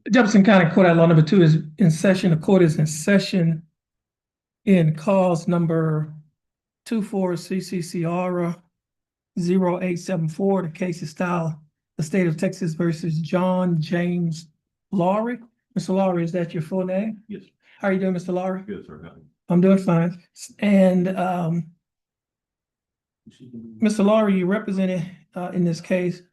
Jefferson County Court at Law number 2 is in session. The court is in session in cause number 24 CCCR 0874. The case is styled the state of Texas versus John James Lowry. Mr. Lowry, is that your full name? Yes. How are you doing, Mr. Lowry? Good, sir. How are you? I'm doing fine. And Mr. Lowry, you represented in this case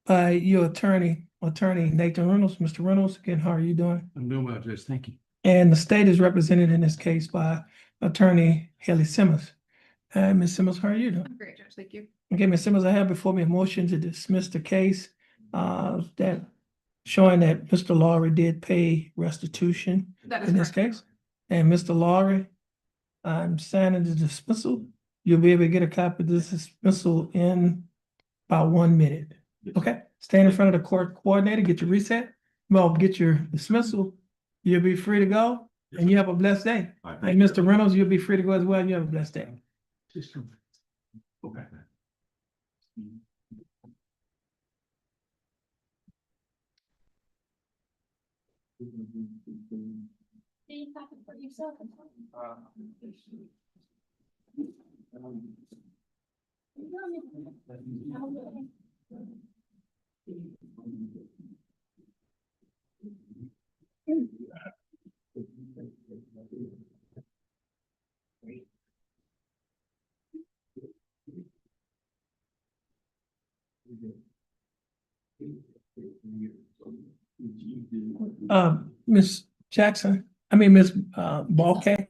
by your attorney Nathan Reynolds. Mr. Reynolds, again, how are you doing? I'm doing well, Judge. Thank you. And the state is represented in this case by attorney Haley Simmons. Ms. Simmons, how are you doing? I'm great, Judge. Thank you. Okay, Ms. Simmons, I have before me a motion to dismiss the case that showing that Mr. Lowry did pay restitution That is in this correct. case. And Mr. Lowry, I'm signing the dismissal. You'll be able to get a copy of this dismissal in about 1 minute. Yes. Okay, stand in front of the court coordinator, get your reset, well, get your dismissal. You'll be free to go, Yes, and sir. you have a blessed day. All right, And thank you. Mr. Reynolds, you'll be free to go as well. You have a blessed day. Okay. Ms. Jackson, I mean, Ms. Balke.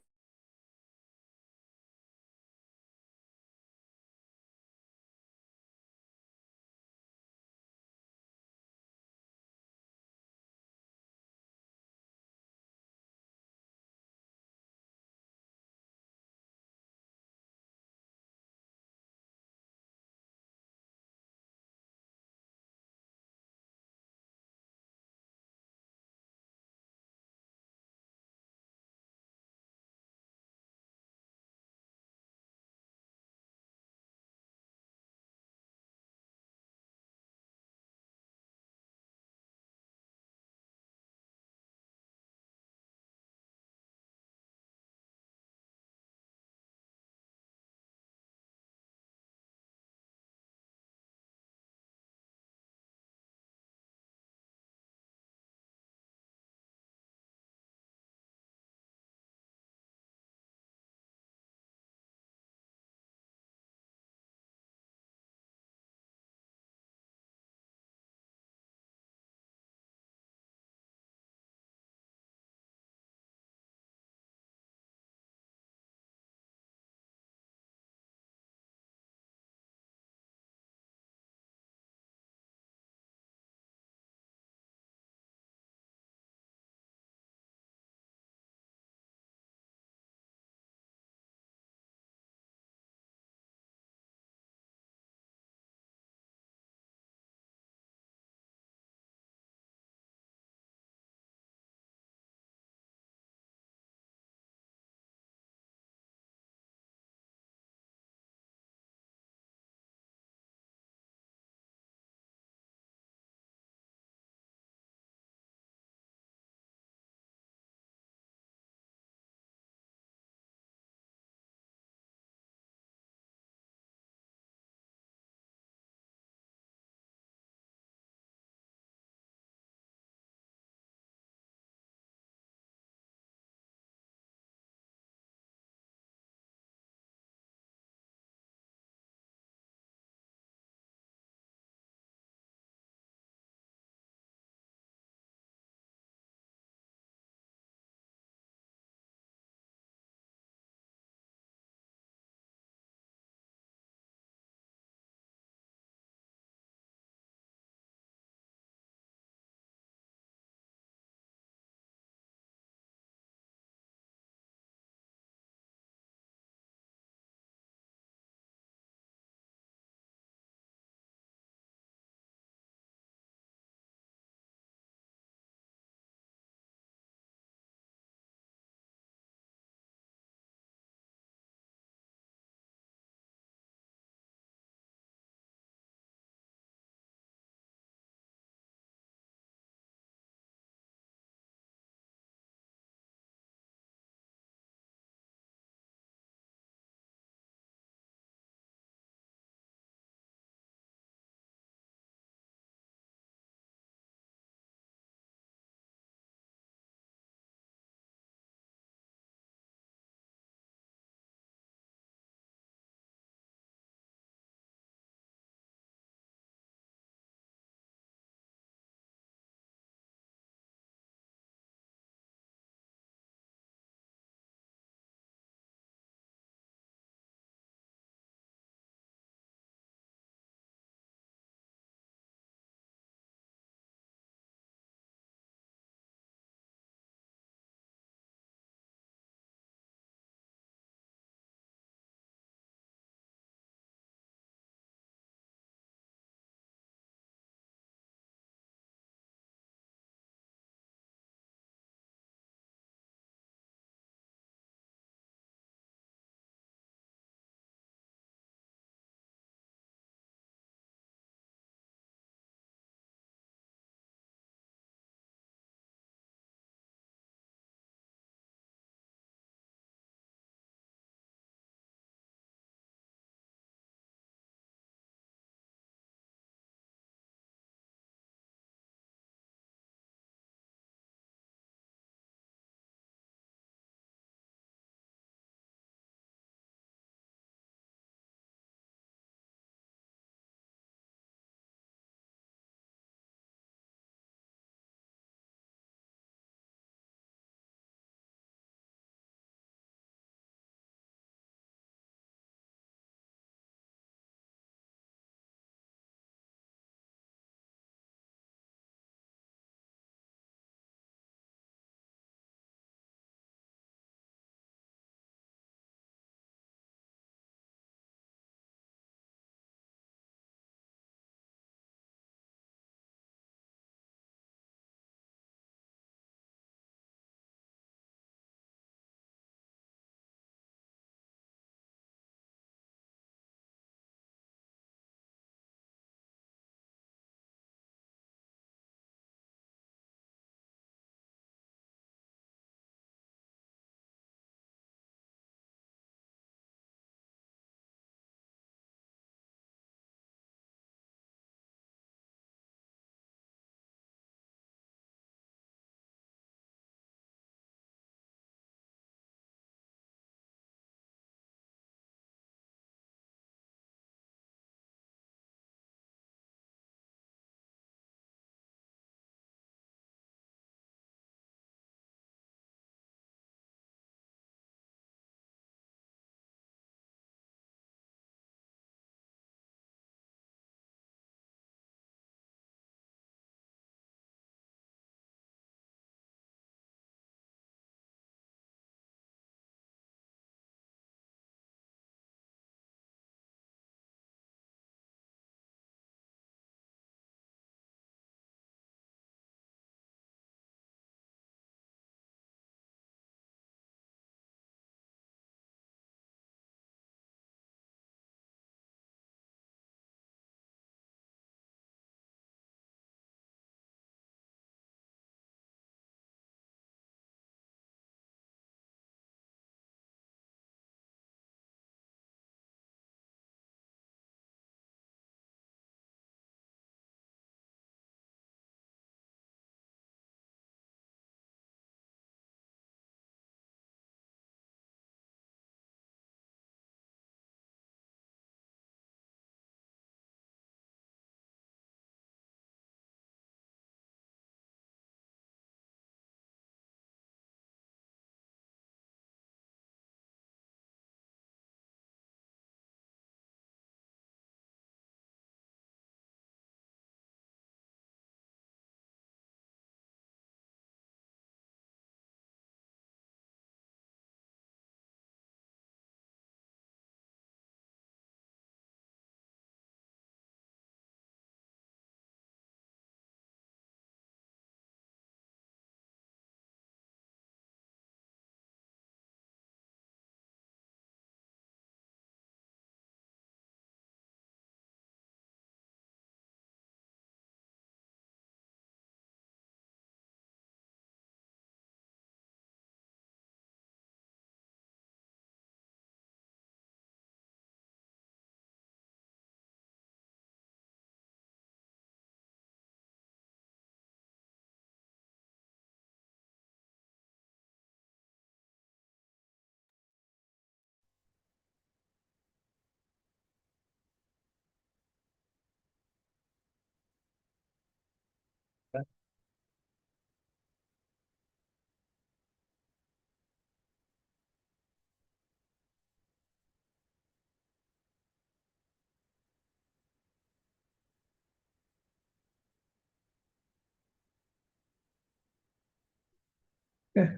Okay.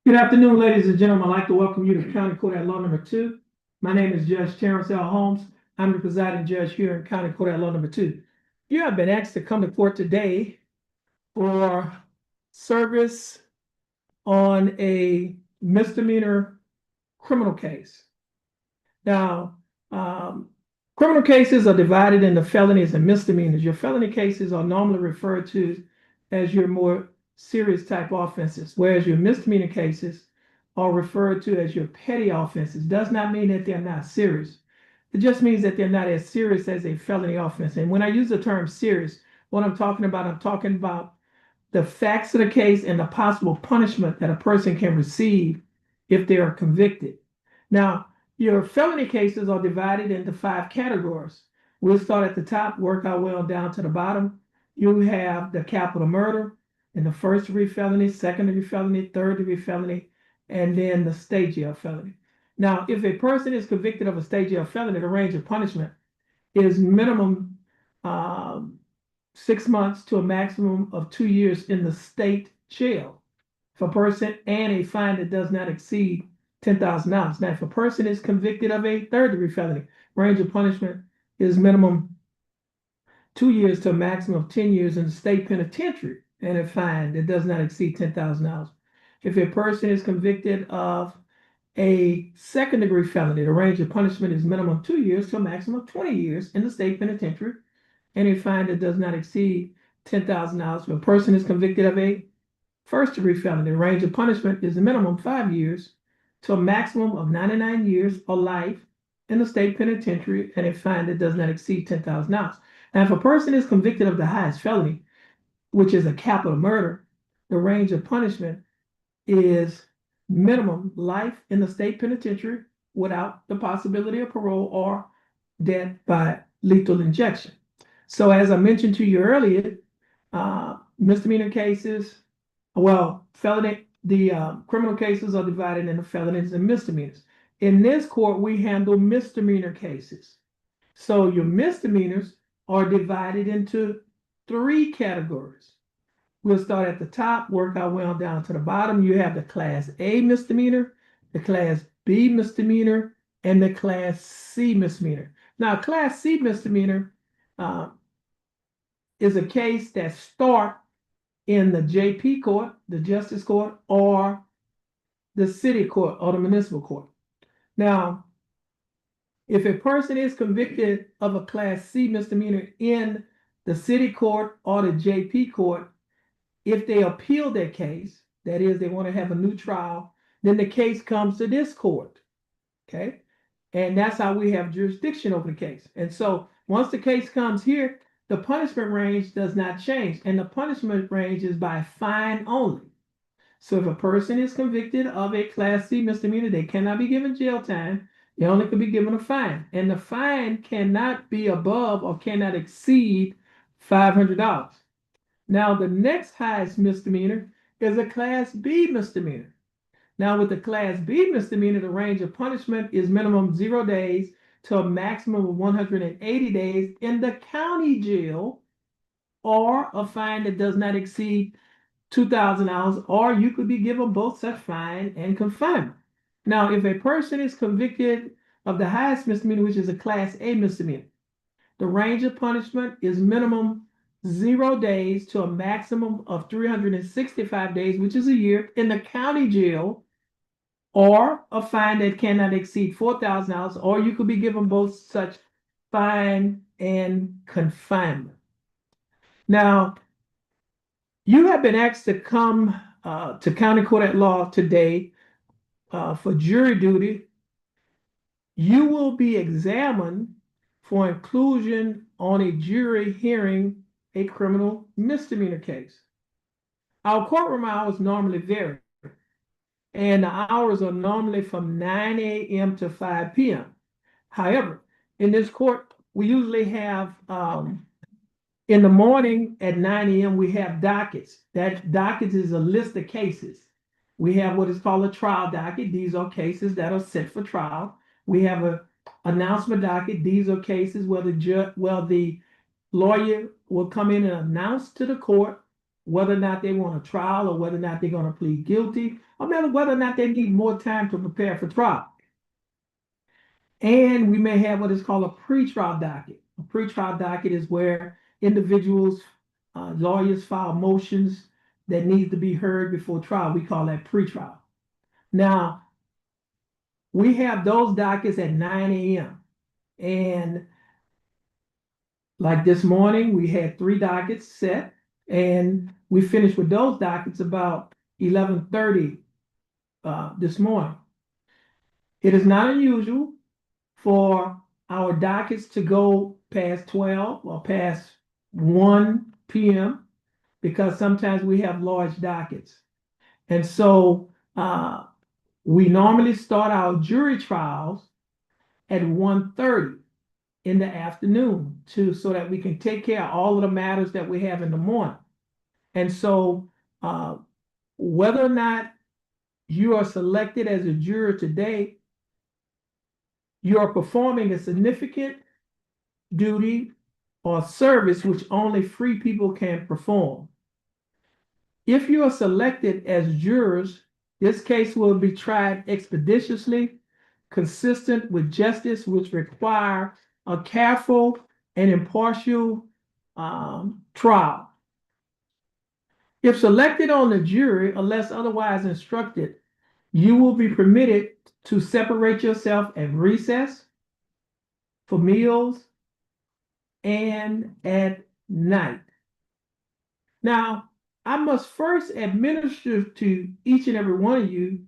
Good afternoon, ladies and gentlemen. I'd like to welcome you to County Court at Law Number 2. My name is Judge Terrence Holmes. I'm the presiding judge here in County Court at Law Number 2. You have been asked to come to court today for service on a misdemeanor criminal case. Now, criminal cases are divided into felonies and misdemeanors. Your felony cases are normally referred to as your more serious type offenses, whereas your misdemeanor cases are referred to as your petty offenses. Does not mean that they're not serious. It just means that they're not as serious as a felony offense. And when I use the term serious, what I'm talking about the facts of the case and the possible punishment that a person can receive if they are convicted. Now, your felony cases are divided into 5 categories. We'll start at the top, work our way on down to the bottom. You have the capital murder and the first-degree felony, second-degree felony, third-degree felony, and then the state jail felony. Now, if a person is convicted of a state jail felony, the range of punishment is minimum 6 months to a maximum of 2 years in the state jail for a person, and a fine that does not exceed $10,000. Now, if a person is convicted of a third-degree felony, range of punishment is minimum 2 years to a maximum of 10 years in the state penitentiary, and a fine that does not exceed $10,000. If a person is convicted of a second-degree felony, the range of punishment is minimum 2 years to a maximum of 20 years in the state penitentiary, and a fine that does not exceed $10,000. If a person is convicted of a first-degree felony, the range of punishment is a minimum 5 years to a maximum of 99 years or life in the state penitentiary, and a fine that does not exceed $10,000. Now, if a person is convicted of the highest felony, which is a capital murder, the range of punishment is minimum life in the state penitentiary without the possibility of parole or death by lethal injection. So as I mentioned to you earlier, misdemeanor cases, criminal cases are divided into felonies and misdemeanors. In this court, we handle misdemeanor cases. So your misdemeanors are divided into 3 categories. We'll start at the top, work our way on down to the bottom. You have the Class A misdemeanor, the Class B misdemeanor, and the Class C misdemeanor. Now, Class C misdemeanor is a case that starts in the JP court, the justice court, or the city court or the municipal court. Now, if a person is convicted of a Class C misdemeanor in the city court or the JP court, if they appeal their case, that is, they want to have a new trial, then the case comes to this court. Okay. And that's how we have jurisdiction over the case. And so once the case comes here, the punishment range does not change. And the punishment range is by fine only. So if a person is convicted of a Class C misdemeanor, they cannot be given jail time. They only could be given a fine. And the fine cannot be above or cannot exceed $500. Now, the next highest misdemeanor is a Class B misdemeanor. Now, with the Class B misdemeanor, the range of punishment is minimum 0 days to a maximum of 180 days in the county jail, or a fine that does not exceed $2,000, or you could be given both such fine and confinement. Now, if a person is convicted of the highest misdemeanor, which is a Class A misdemeanor, the range of punishment is minimum 0 days to a maximum of 365 days, which is a year, in the county jail, or a fine that cannot exceed $4,000, or you could be given both such fine and confinement. Now, you have been asked to come to County Court at Law today for jury duty. You will be examined for inclusion on a jury hearing a criminal misdemeanor case. Our courtroom hours normally vary, and the hours are normally from 9 a.m. to 5 p.m. However, in this court, we usually have, in the morning at 9 a.m., we have dockets. That docket is a list of cases. We have what is called a trial docket. These are cases that are set for trial. We have an announcement docket. These are cases where the lawyer will come in and announce to the court whether or not they want a trial or whether or not they're going to plead guilty, or whether or not they need more time to prepare for trial. And we may have what is called a pretrial docket. A pretrial docket is where individuals, lawyers file motions that need to be heard before trial. We call that pretrial. Now, we have those dockets at 9 a.m. And like this morning, we had 3 dockets set, and we finished with those dockets about 11:30 this morning. It is not unusual for our dockets to go past 12 or past 1 p.m. because sometimes we have large dockets. And so we normally start our jury trials at 1:30 in the afternoon so that we can take care of all of the matters that we have in the morning. And so whether or not you are selected as a juror today, you are performing a significant duty or service which only free people can perform. If you are selected as jurors, this case will be tried expeditiously, consistent with justice, which require a careful and impartial trial. If selected on the jury, unless otherwise instructed, you will be permitted to separate yourself at recess, for meals, and at night. Now, I must first administer to each and every one of you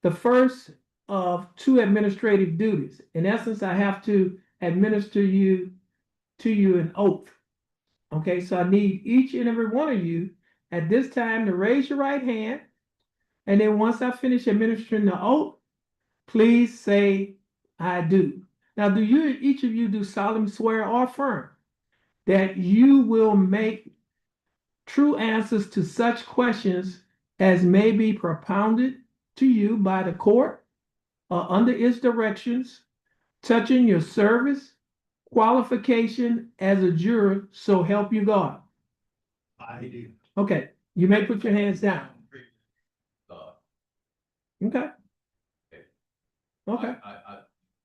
the first of 2 administrative duties. In essence, I have to administer to you an oath. Okay, so I need each and every one of you at this time to raise your right hand. And then once I finish administering the oath, please say, I do. Now, do each of you do solemnly swear or affirm that you will make true answers to such questions as may be propounded to you by the court or under its directions, touching your service, qualification as a juror, so help you God? I do. Okay, you may put your hands down. Okay. Okay. I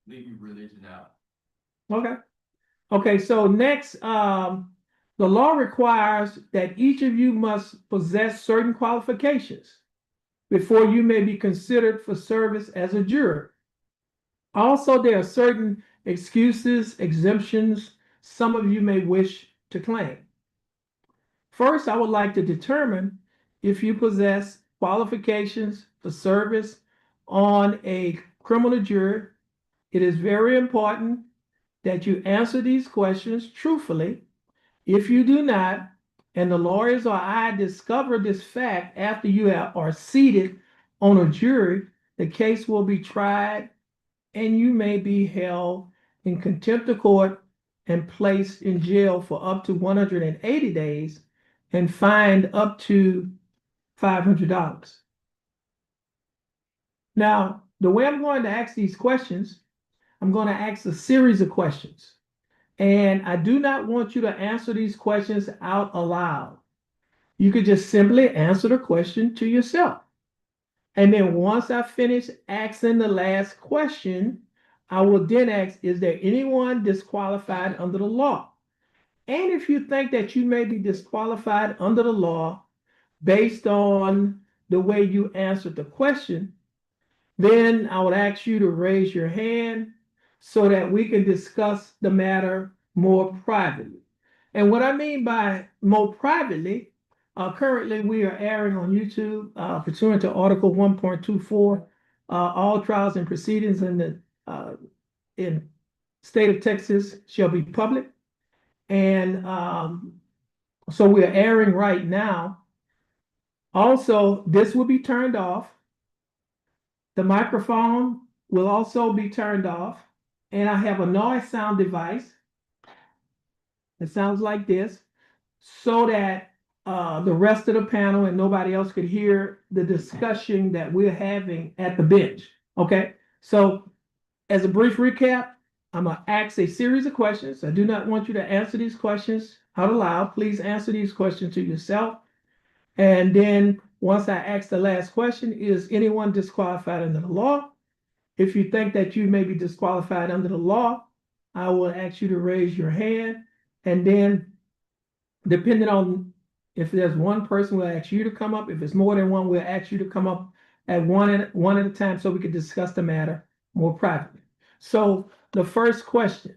leave your religion out. Okay. Okay, so next, the law requires that each of you must possess certain qualifications before you may be considered for service as a juror. Also, there are certain excuses, exemptions some of you may wish to claim. First, I would like to determine if you possess qualifications for service on a criminal jury. It is very important that you answer these questions truthfully. If you do not, and the lawyers or I discover this fact after you are seated on a jury, the case will be tried and you may be held in contempt of court and placed in jail for up to 180 days and fined up to $500. Now, the way I'm going to ask these questions, I'm going to ask a series of questions. And I do not want you to answer these questions out aloud. You could just simply answer the question to yourself. And then once I finish asking the last question, I will then ask, is there anyone disqualified under the law? And if you think that you may be disqualified under the law based on the way you answered the question, then I would ask you to raise your hand so that we can discuss the matter more privately. And what I mean by more privately, currently we are airing on YouTube pursuant to Article 1.24. All trials and proceedings in the state of Texas shall be public. And so we are airing right now. Also, this will be turned off. The microphone will also be turned off. And I have a noise sound device that sounds like this, so that the rest of the panel and nobody else could hear the discussion that we're having at the bench. Okay, so as a brief recap, I'm gonna ask a series of questions. I do not want you to answer these questions out aloud. Please answer these questions to yourself. And then once I ask the last question, is anyone disqualified under the law? If you think that you may be disqualified under the law, I will ask you to raise your hand. And then depending on if there's one person, we'll ask you to come up. If it's more than one, we'll ask you to come up at one at a time so we can discuss the matter more privately. So the first question,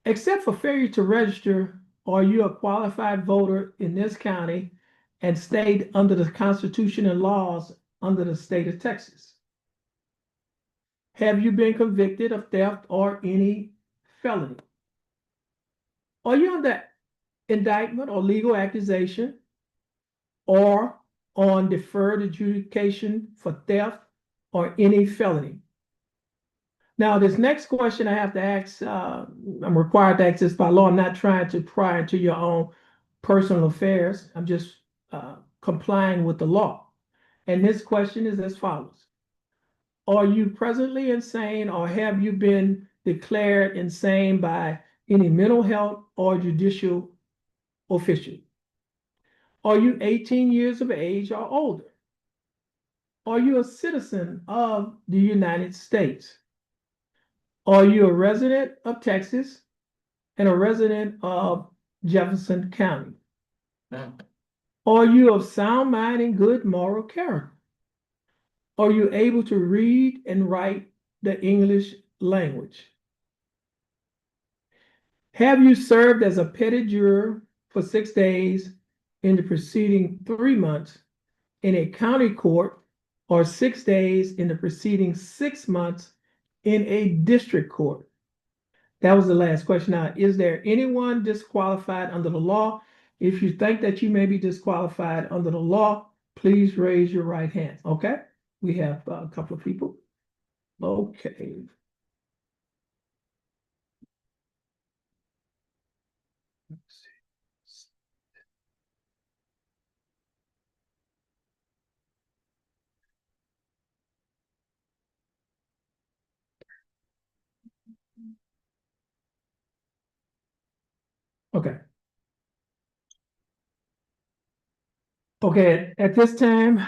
except for failure to register, are you a qualified voter in this county and stayed under the Constitution and laws under the state of Texas? Have you been convicted of theft or any felony? Are you under indictment or legal accusation or on deferred adjudication for theft or any felony? Now, this next question I have to ask, I'm required to ask this by law. I'm not trying to pry into your own personal affairs. I'm just complying with the law. And this question is as follows. Are you presently insane or have you been declared insane by any mental health or judicial official? Are you 18 years of age or older? Are you a citizen of the United States? Are you a resident of Texas and a resident of Jefferson County? No. Are you of sound mind and good moral character? Are you able to read and write the English language? Have you served as a petty juror for 6 days in the preceding 3 months in a county court or 6 days in the preceding 6 months in a district court? That was the last question. Now, is there anyone disqualified under the law? If you think that you may be disqualified under the law, please raise your right hand. Okay, we have a couple of people. Okay. Let's see. Okay. Okay, at this time,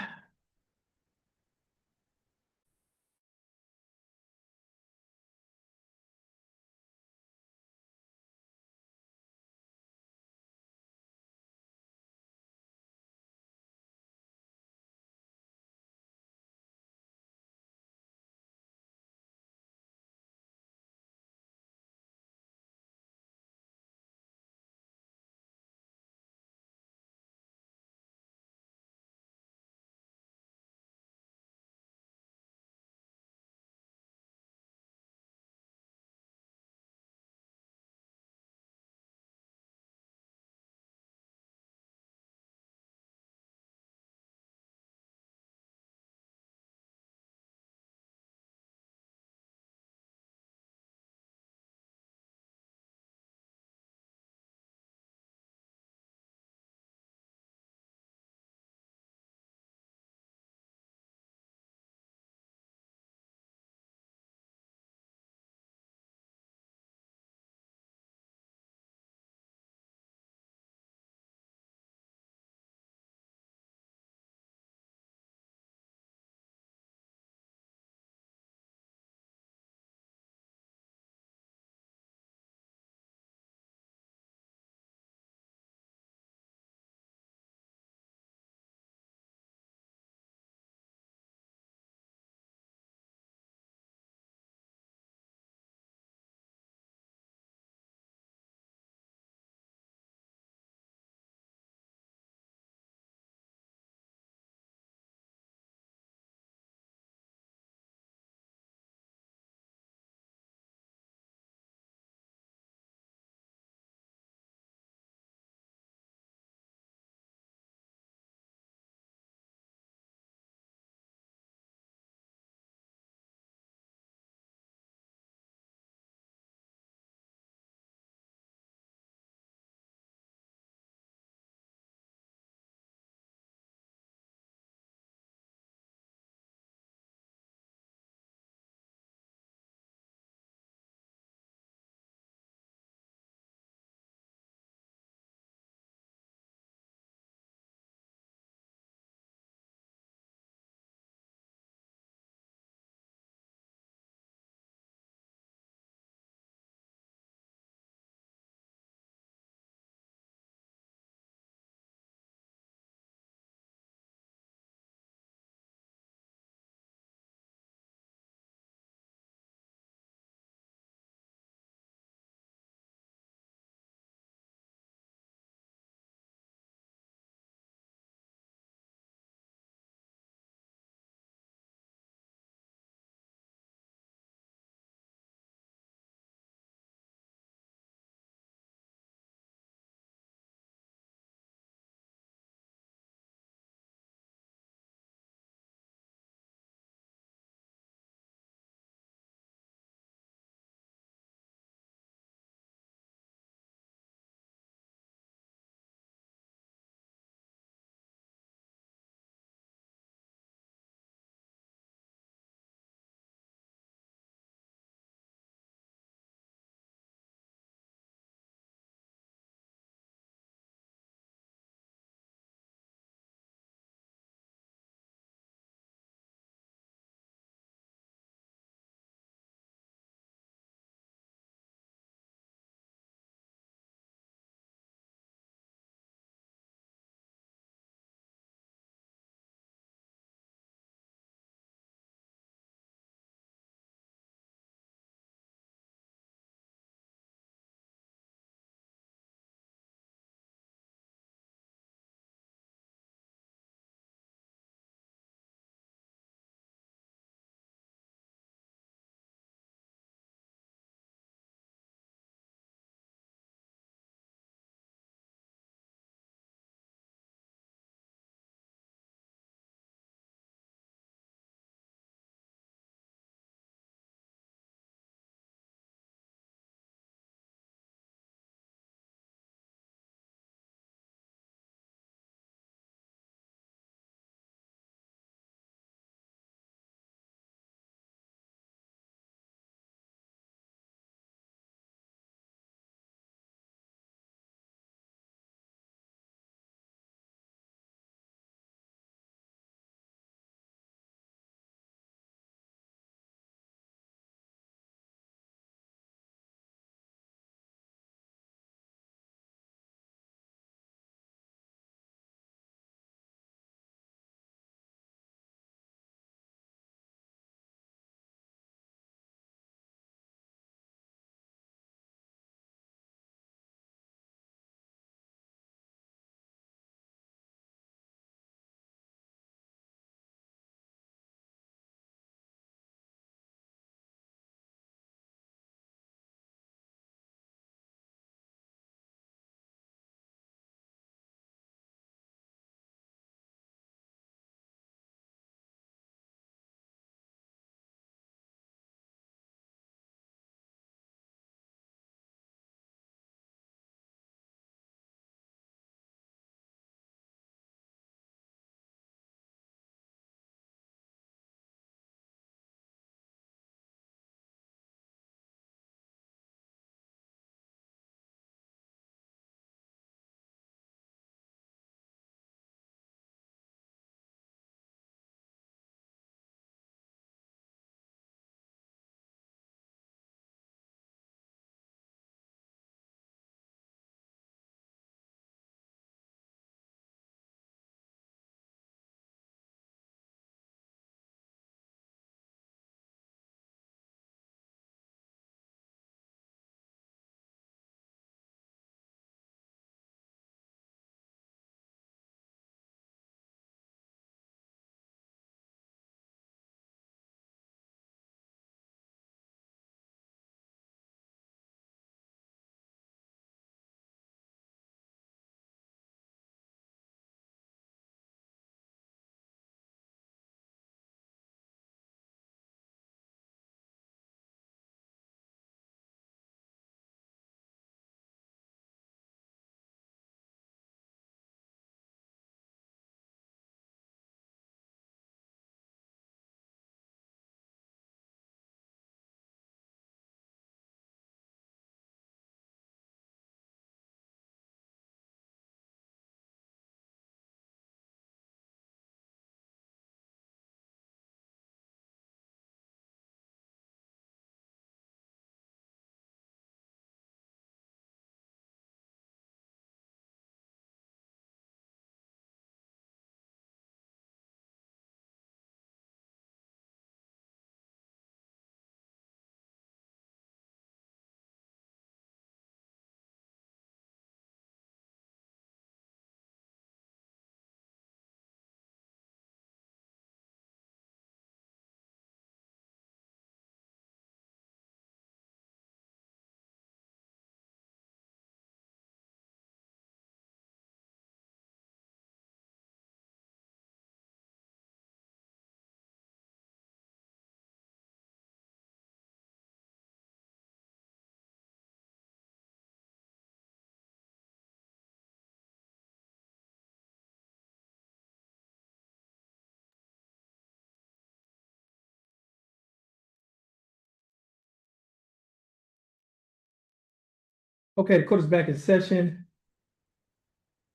Okay, the court is back in session.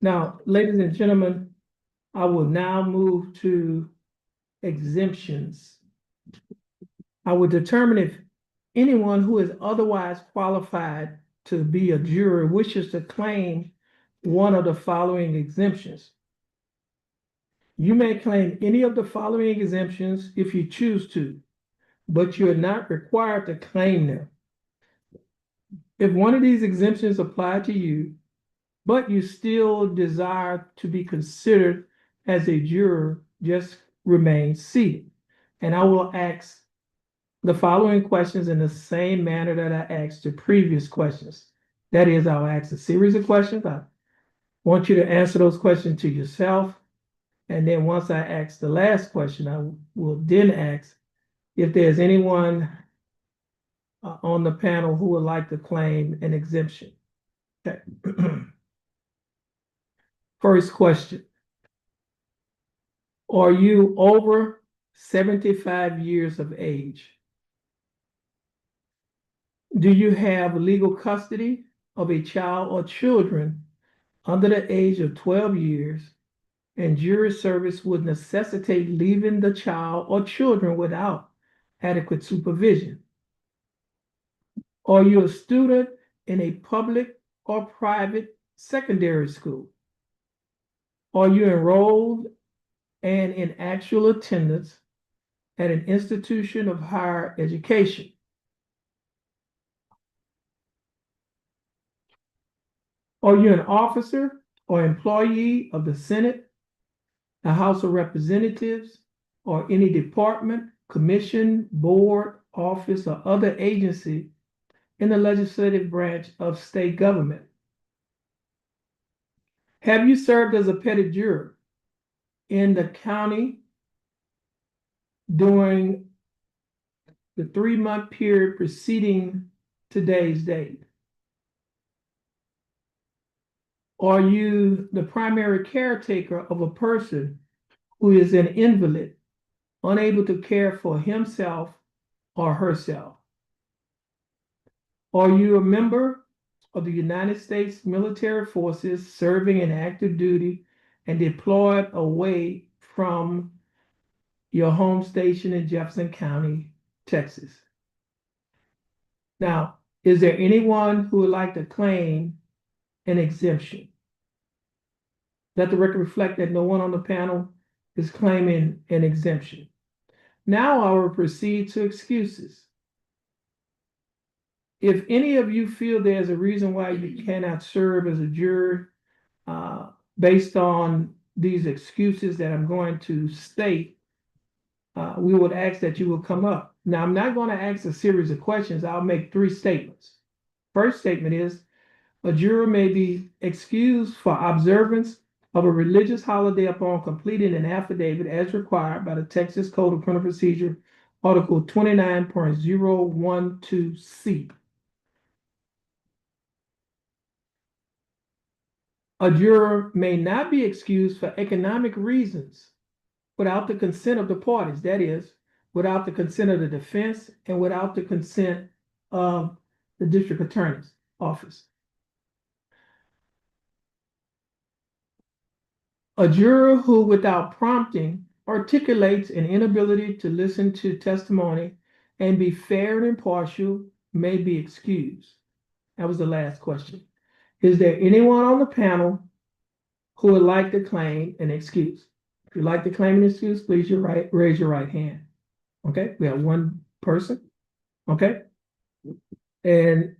Now, ladies and gentlemen, I will now move to exemptions. I will determine if anyone who is otherwise qualified to be a juror wishes to claim one of the following exemptions. You may claim any of the following exemptions if you choose to, but you are not required to claim them. If one of these exemptions apply to you, but you still desire to be considered as a juror, just remain seated. And I will ask the following questions in the same manner that I asked the previous questions. That is, I'll ask a series of questions. I want you to answer those questions to yourself. And then once I ask the last question, I will then ask if there's anyone on the panel who would like to claim an exemption. Okay. First question. Are you over 75 years of age? Do you have legal custody of a child or children under the age of 12 years, and jury service would necessitate leaving the child or children without adequate supervision? Are you a student in a public or private secondary school? Are you enrolled and in actual attendance at an institution of higher education? Are you an officer or employee of the Senate, the House of Representatives, or any department, commission, board, office, or other agency in the legislative branch of state government? Have you served as a petit juror in the county during the 3-month period preceding today's date? Are you the primary caretaker of a person who is an invalid, unable to care for himself or herself? Are you a member of the United States military forces serving in active duty and deployed away from your home station in Jefferson County, Texas? Now, is there anyone who would like to claim an exemption? Let the record reflect that no one on the panel is claiming an exemption. Now I will proceed to excuses. If any of you feel there's a reason why you cannot serve as a juror based on these excuses that I'm going to state, we would ask that you will come up. Now, I'm not going to ask a series of questions. I'll make 3 statements. First statement is, a juror may be excused for observance of a religious holiday upon completing an affidavit as required by the Texas Code of Criminal Procedure, Article 29.012C. A juror may not be excused for economic reasons without the consent of the parties, that is, without the consent of the defense and without the consent of the district attorney's office. A juror who, without prompting, articulates an inability to listen to testimony and be fair and impartial may be excused. That was the last question. Is there anyone on the panel who would like to claim an excuse? If you'd like to claim an excuse, please raise your right hand. Okay, we have one person. Okay. And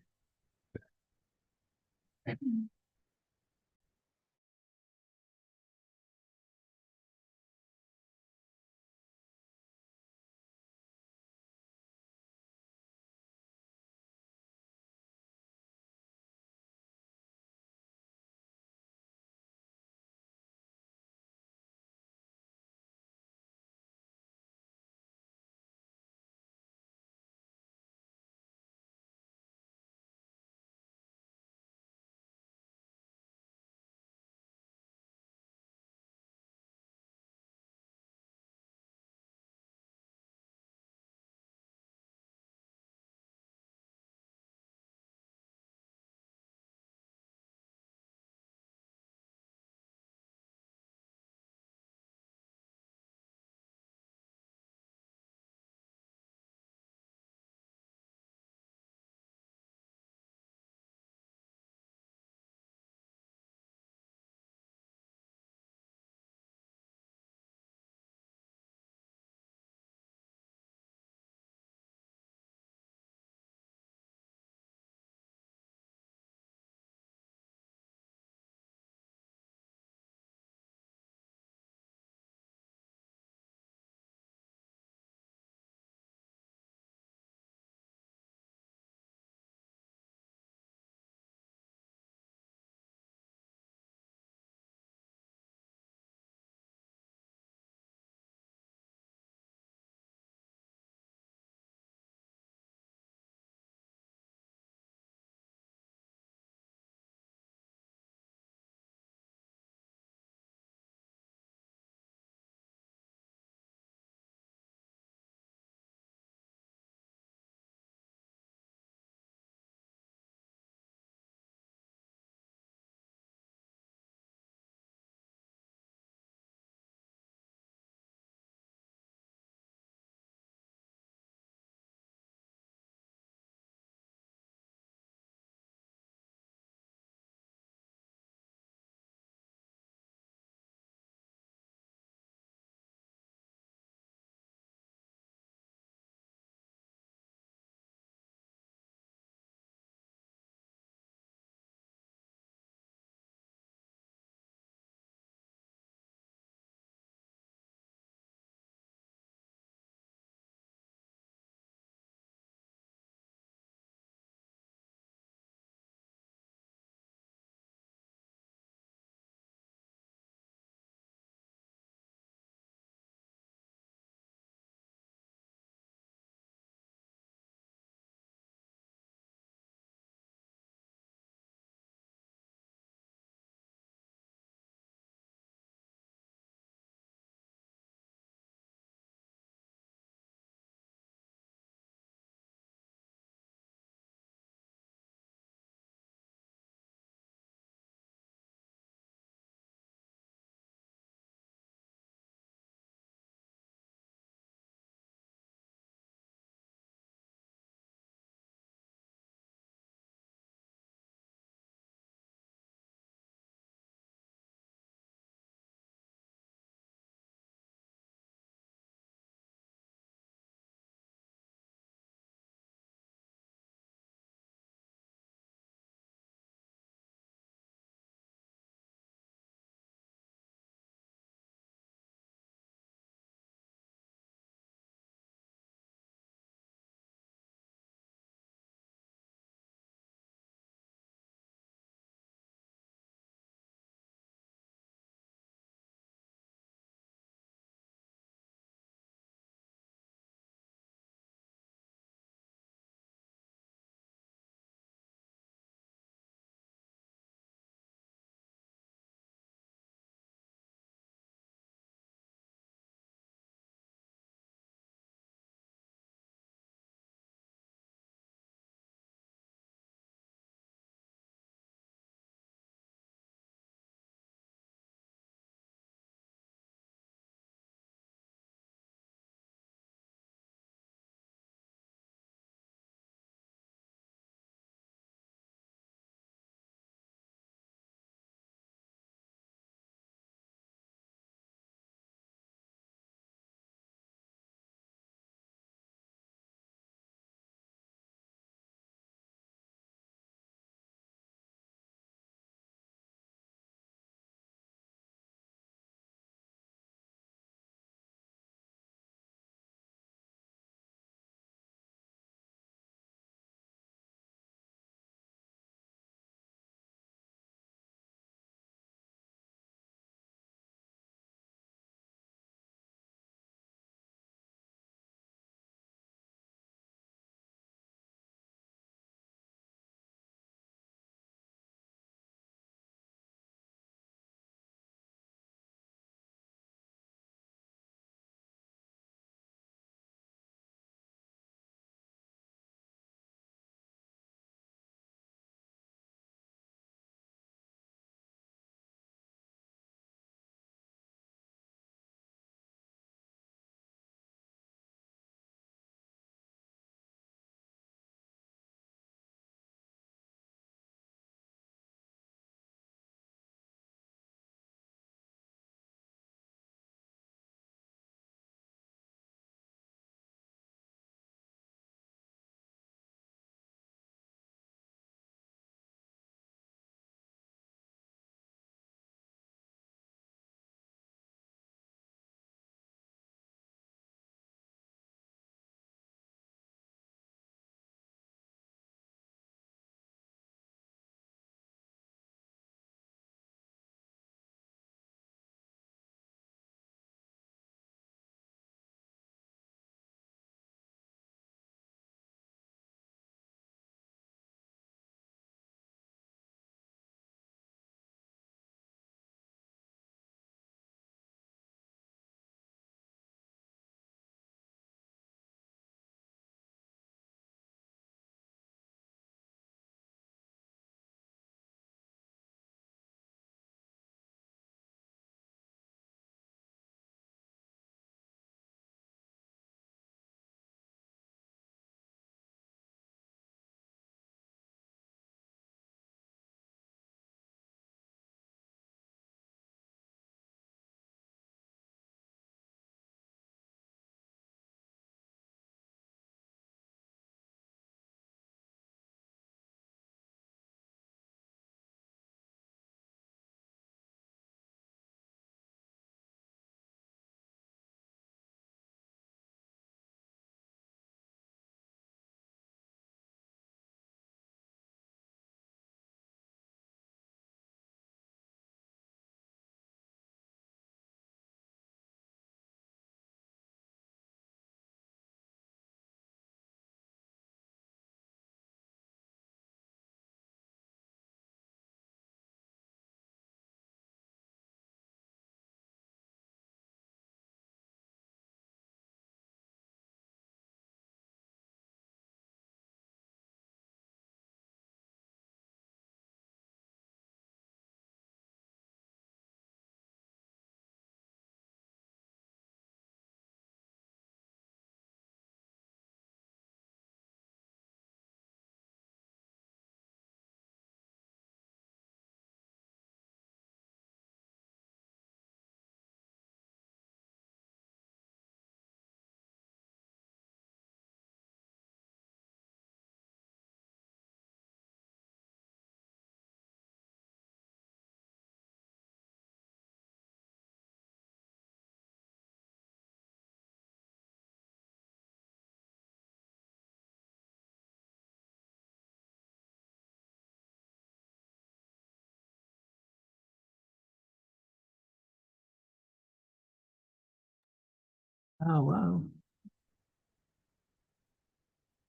Oh, wow.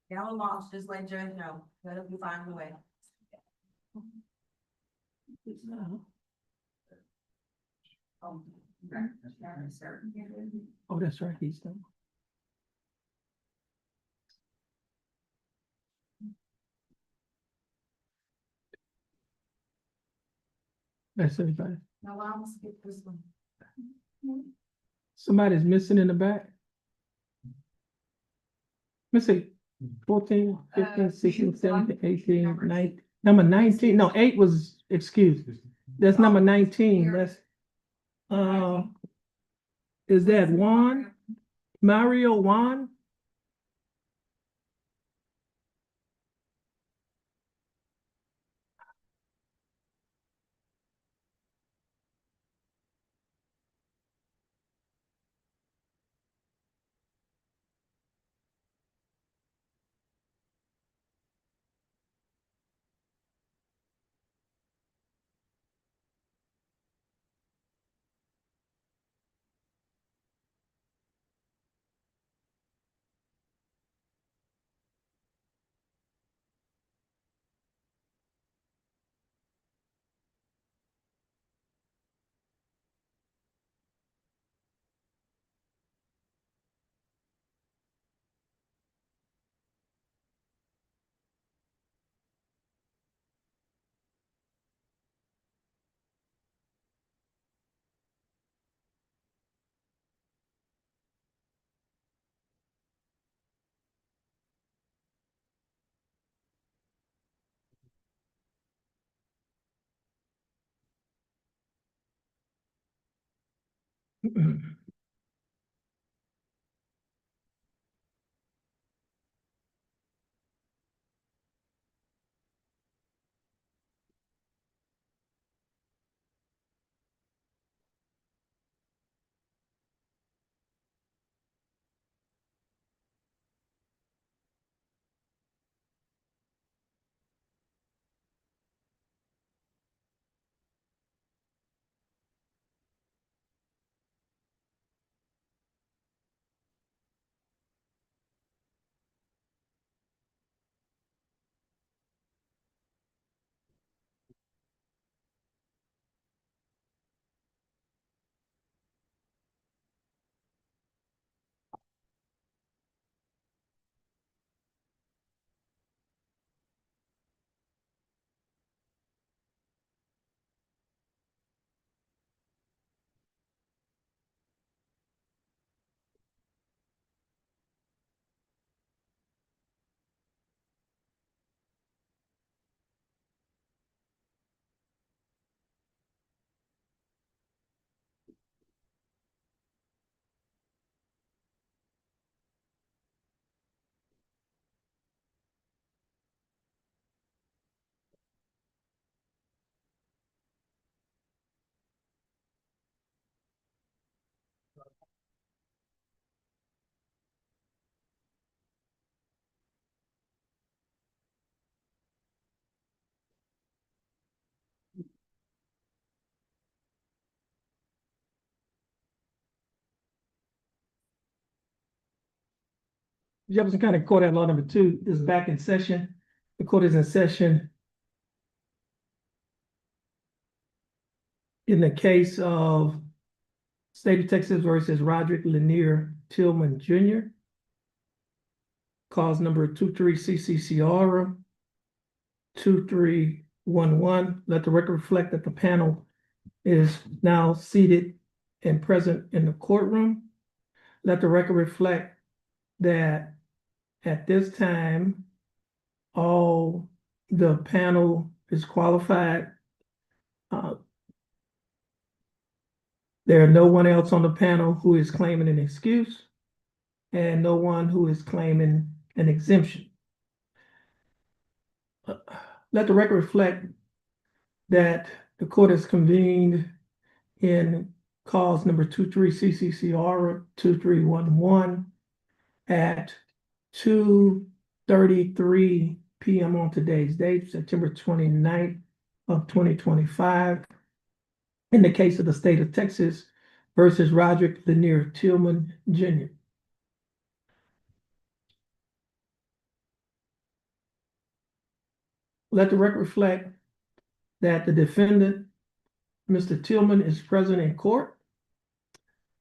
Y'all lost, just let Judge know, let him find the way. Oh, that's right, he's done. That's everybody. Now, I'm gonna skip this one. Somebody's missing in the back. Let's see, 14, 15, 16, 17, 18, 19, number 19, no, 8 was excused. That's number 19, that's, is that Juan? Mario Juan? Jefferson County Court at Law number 2 is back in session. The court is in session in the case of State of Texas versus Roderick Lanier Tillman Jr. Cause number 23CCCR 2311. Let the record reflect that the panel is now seated and present in the courtroom. Let the record reflect that at this time, all the panel is qualified. There are no one else on the panel who is claiming an excuse and no one who is claiming an exemption. Let the record reflect that the court is convened in cause number 23CCCR 2311 at 2:33 p.m. on today's date, September 29th of 2025. In the case of the state of Texas versus Roderick Lanier Tillman Jr. let the record reflect that the defendant, Mr. Tillman, is present in court,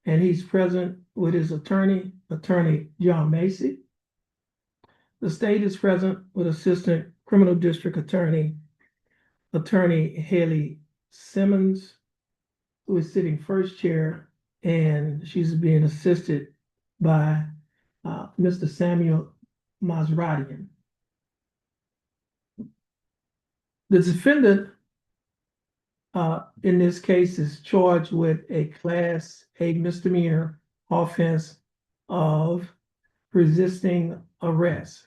and he's present with his attorney, Attorney John Macy. The state is present with Assistant Criminal District Attorney, Attorney Haley Simmons, who is sitting first chair, and she's being assisted by Mr. Samuel Masradian. The defendant in this case is charged with a Class A misdemeanor offense of resisting arrest.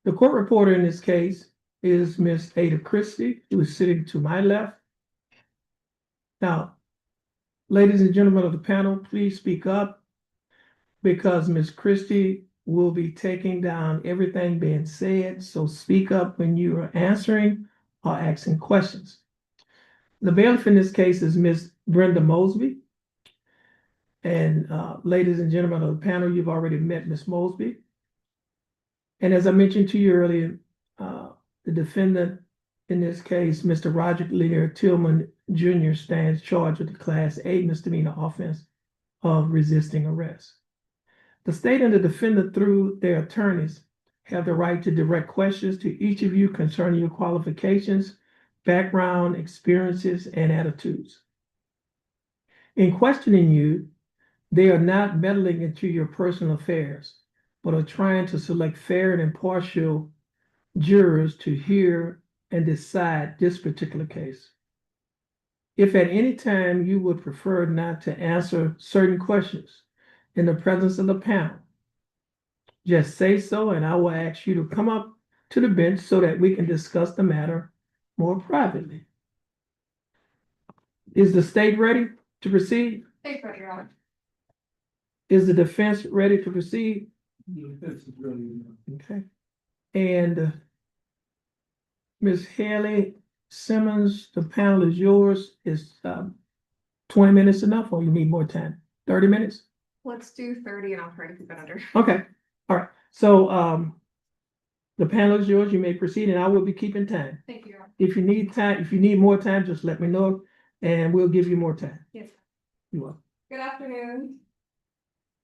The court reporter in this case is Miss Ada Christie, who is sitting to my left. Now, ladies and gentlemen of the panel, please speak up, because Miss Christie will be taking down everything being said. So speak up when you are answering or asking questions. The bailiff in this case is Miss Brenda Mosby. And ladies and gentlemen of the panel, you've already met Miss Mosby. And as I mentioned to you earlier, the defendant in this case, Mr. Roger Lear Tillman Jr., stands charged with the Class A misdemeanor offense of resisting arrest. The state and the defendant, through their attorneys, have the right to direct questions to each of you concerning your qualifications, background, experiences, and attitudes. In questioning you, they are not meddling into your personal affairs, but are trying to select fair and impartial jurors to hear and decide this particular case. If at any time you would prefer not to answer certain questions in the presence of the panel, just say so, and I will ask you to come up to the bench so that we can discuss the matter more privately. Is the state ready to proceed? Thanks, Your Honor. Is the defense ready to proceed? Okay. And Ms. Haley Simmons, the panel is yours. Is 20 minutes enough, or you need more time? 30 minutes? Let's do 30 and I'll try to keep it under. Okay, all right. So the panel is yours. You may proceed, and I will be keeping time. Thank you, Your Honor. If you need time, if you need more time, just let me know, and we'll give you more time. Yes. You are. Good afternoon.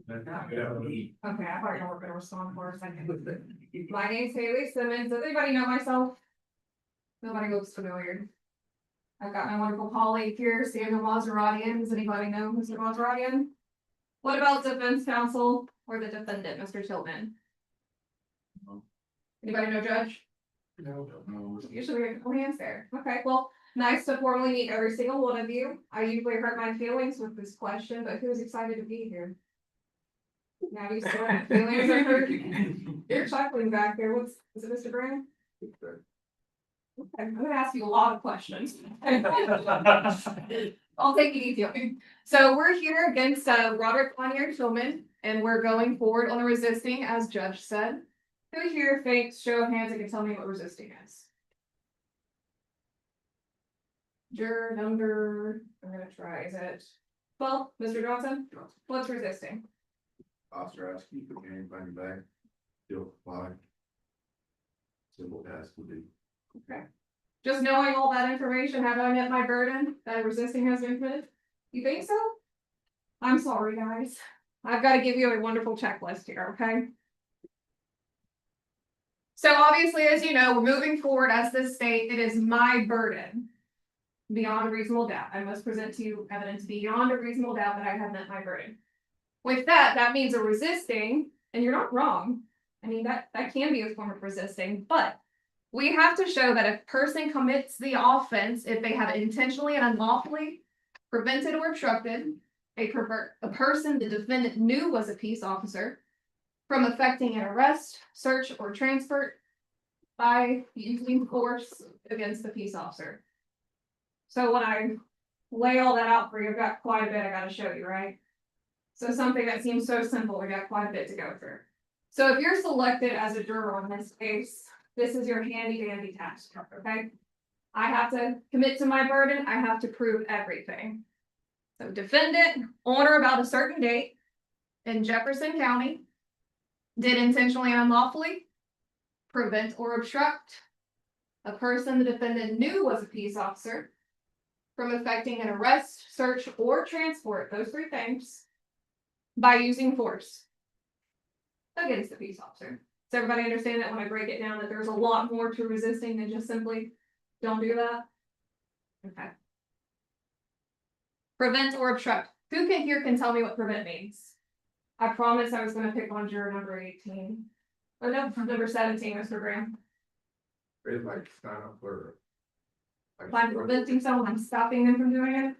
Yeah. Okay, I thought you were gonna respond for a second. My name's Haley Simmons. Does anybody know myself? Nobody looks familiar. I've got my wonderful colleague here, Samuel Maseratian. Does anybody know Mr. Maseratian? What about defense counsel or the defendant, Mr. Tillman? No. Anybody know Judge? No. Usually we have no hands there. Okay, well, nice to formally meet every single one of you. I usually hurt my feelings with this question, but who's excited to be here? Now you still have feelings are hurt. You're chuckling back there. Is it Mr. Brown? Okay, I'm gonna ask you a lot of questions. I'll take it easy. So we're here against Robert Lanier Tillman, and we're going forward on the resisting, as Judge said. Who here thinks, show of hands, and can tell me what resisting is? Juror number, I'm gonna try, is it 12, Mr. Johnson? What's resisting? Officer asks you to put your hands behind your back, still comply. Simple task would be. Okay. Just knowing all that information, have I met my burden that resisting has been committed? You think so? I'm sorry, guys. I've got to give you a wonderful checklist here, okay? So obviously, as you know, we're moving forward as the state. It is my burden. Beyond a reasonable doubt. I must present to you evidence beyond a reasonable doubt that I have met my burden. With that, that means a resisting, and you're not wrong. I mean, that can be a form of resisting, but we have to show that if a person commits the offense, if they have intentionally and unlawfully prevented or obstructed a person the defendant knew was a peace officer from effecting an arrest, search, or transfer by using force against the peace officer. So when I lay all that out for you, I've got quite a bit I gotta show you, right? So something that seems so simple, we got quite a bit to go through. So if you're selected as a juror on this case, this is your handy dandy task, okay? I have to commit to my burden, I have to prove everything. So defendant, on or about a certain date, in Jefferson County, did intentionally and unlawfully Prevent or obstruct a person the defendant knew was a peace officer from effecting an arrest, search, or transport, those three things, by using force against the peace officer. Does everybody understand that when I break it down, that there's a lot more to resisting than just simply don't do that? Okay. Prevent or obstruct. Who can tell me what prevent means? I promised I was gonna pick on juror number 18. Oh no, number 17, Mr. Graham. It's like sign up for. If I'm preventing someone, I'm stopping them from doing it.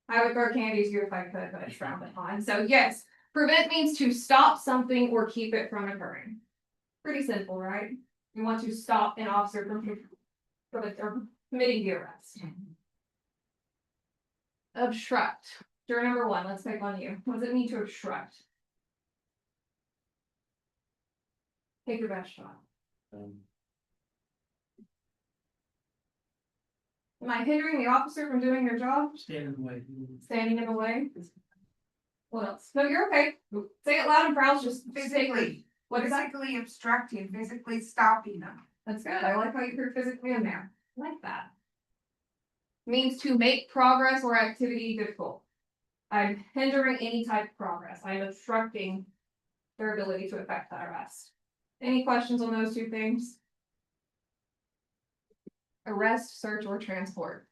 I would throw candy at you if I could, but it's frowned upon. So yes, prevent means to stop something or keep it from occurring. Pretty simple, right? You want to stop an officer from committing the arrest. Obstruct. Juror number 1, let's pick on you. What does it mean to obstruct? Take your best shot. Am I hindering the officer from doing their job? Stand in the way. Standing in the way? What else? No, you're okay. Say it loud and proud, just Physically. What is that? Physically obstructing, physically stopping them. That's good. I like how you threw physically in there. I like that. Means to make progress or activity difficult. I'm hindering any type of progress. I'm obstructing their ability to effect that arrest. Any questions on those two things? Arrest, search, or transport.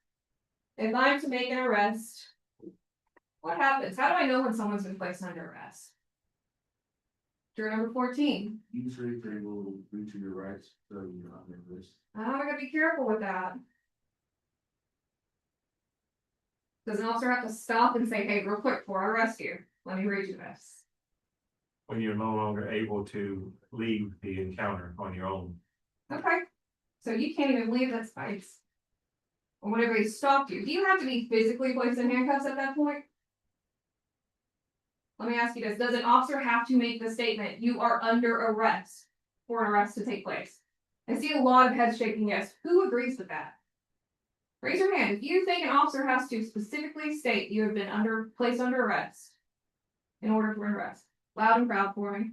If I'm to make an arrest, what happens? How do I know when someone's been placed under arrest? Juror number 14. Usually they will reach your rights, so you're not in this. I gotta be careful with that. Does an officer have to stop and say, hey, real quick, before I arrest you, let me read you this? When you're no longer able to leave the encounter on your own. Okay, so you can't even leave that space. Or whenever they stopped you, do you have to be physically placed in handcuffs at that point? Let me ask you this, does an officer have to make the statement, you are under arrest for an arrest to take place? I see a lot of heads shaking yes. Who agrees with that? Raise your hand if you think an officer has to specifically state you have been placed under arrest in order for an arrest. Loud and proud for me.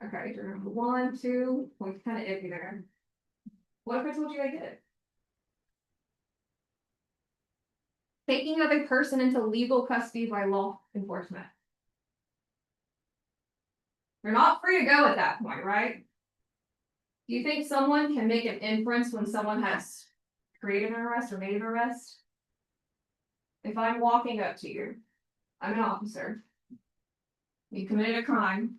Okay, number 1, 2, well, it's kind of iffy there. What if I told you I did? Taking of a person into legal custody by law enforcement. You're not free to go at that point, right? Do you think someone can make an inference when someone has created an arrest or made an arrest? If I'm walking up to you, I'm an officer. You committed a crime.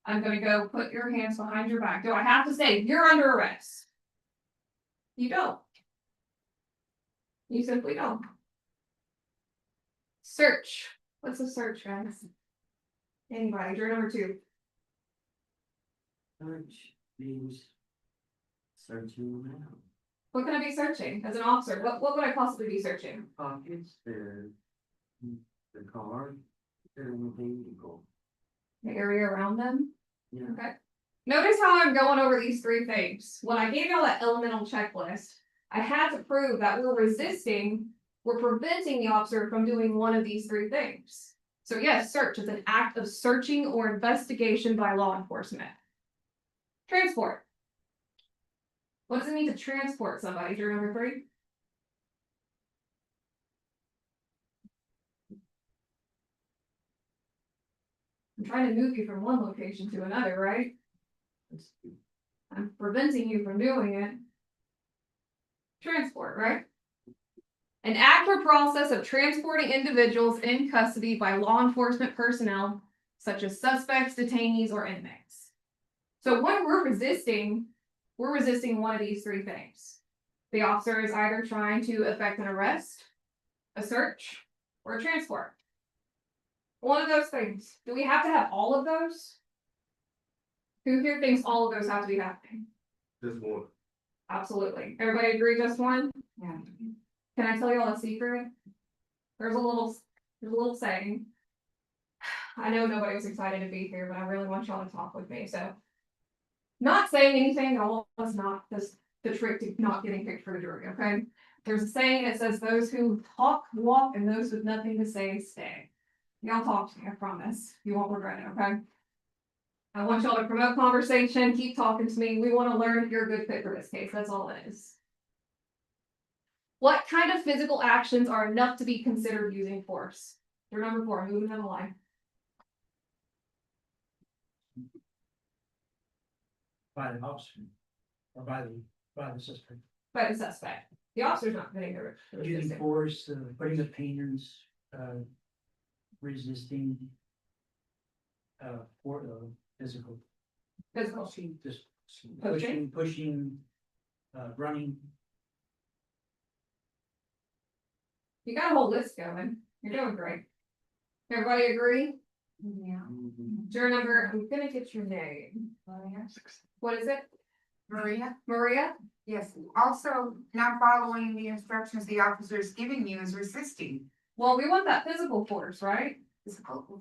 I'm gonna go put your hands behind your back. Do I have to say, you're under arrest? You don't. You simply don't. Search. What's a search, guys? Anybody, juror number 2. Search means searching around. What can I be searching as an officer? What would I possibly be searching? Pockets, the car, the vehicle. The area around them? Yeah. Okay. Notice how I'm going over these 3 things. When I gave y'all that elemental checklist, I had to prove that we're preventing the officer from doing one of these 3 things. So yes, search is an act of searching or investigation by law enforcement. Transport. What does it mean to transport somebody? Juror number 3? I'm trying to move you from one location to another, right? I'm preventing you from doing it. Transport, right? An act or process of transporting individuals in custody by law enforcement personnel, such as suspects, detainees, or inmates. So when we're resisting one of these 3 things. The officer is either trying to effect an arrest, a search, or a transport. One of those things. Do we have to have all of those? Who here thinks all of those have to be happening? Just one. Absolutely. Everybody agree just one? Yeah. Can I tell you all a secret? There's a little saying. I know nobody was excited to be here, but I really want y'all to talk with me, so. Not saying anything, all was not the trick to not getting picked for the jury, okay? There's a saying that says those who talk, walk, and those with nothing to say, stay. Y'all talk to me, I promise. You won't regret it, okay? I want y'all to promote conversation, keep talking to me. We want to learn if you're a good fit for this case. That's all it is. What kind of physical actions are enough to be considered using force? You're number 4, moving down the line. By the officer. Or by the suspect. By the suspect. The officer's not getting there. Using force, putting the painters, resisting. For physical, Physical. just Pushing? pushing, running. You got a whole list going. You're doing great. Everybody agree? Yeah. Juror number, I'm gonna get your name. What is it? Maria? Maria? Yes, also not following the instructions the officer is giving you is resisting. Well, we want that physical force, right?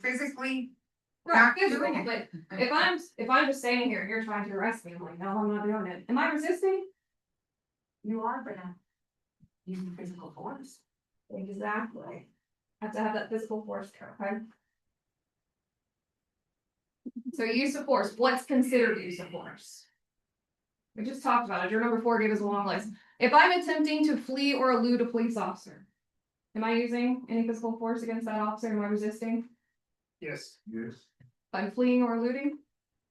Physically, Right, Not physical, doing it. but if I'm just standing here and you're trying to arrest me, I'm like, no, I'm not doing it. Am I resisting? you are, but not using physical force. Exactly. Have to have that physical force there, okay? So use of force, what's considered use of force? We just talked about it, your number 4 gave us a long list. If I'm attempting to flee or elude a police officer, am I using any physical force against that officer? Am I resisting? Yes, Yes. By fleeing or eluding?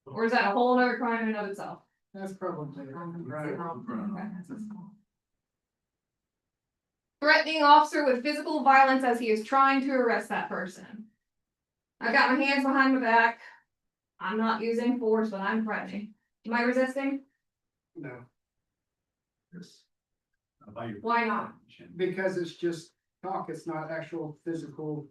Or is that a whole other crime in and of itself? that's probably right. Threatening an officer with physical violence as he is trying to arrest that person. I've got my hands behind my back. I'm not using force, but I'm threatening. Am I resisting? No, Yes. How about your- Why not? because it's just talk, it's not actual physical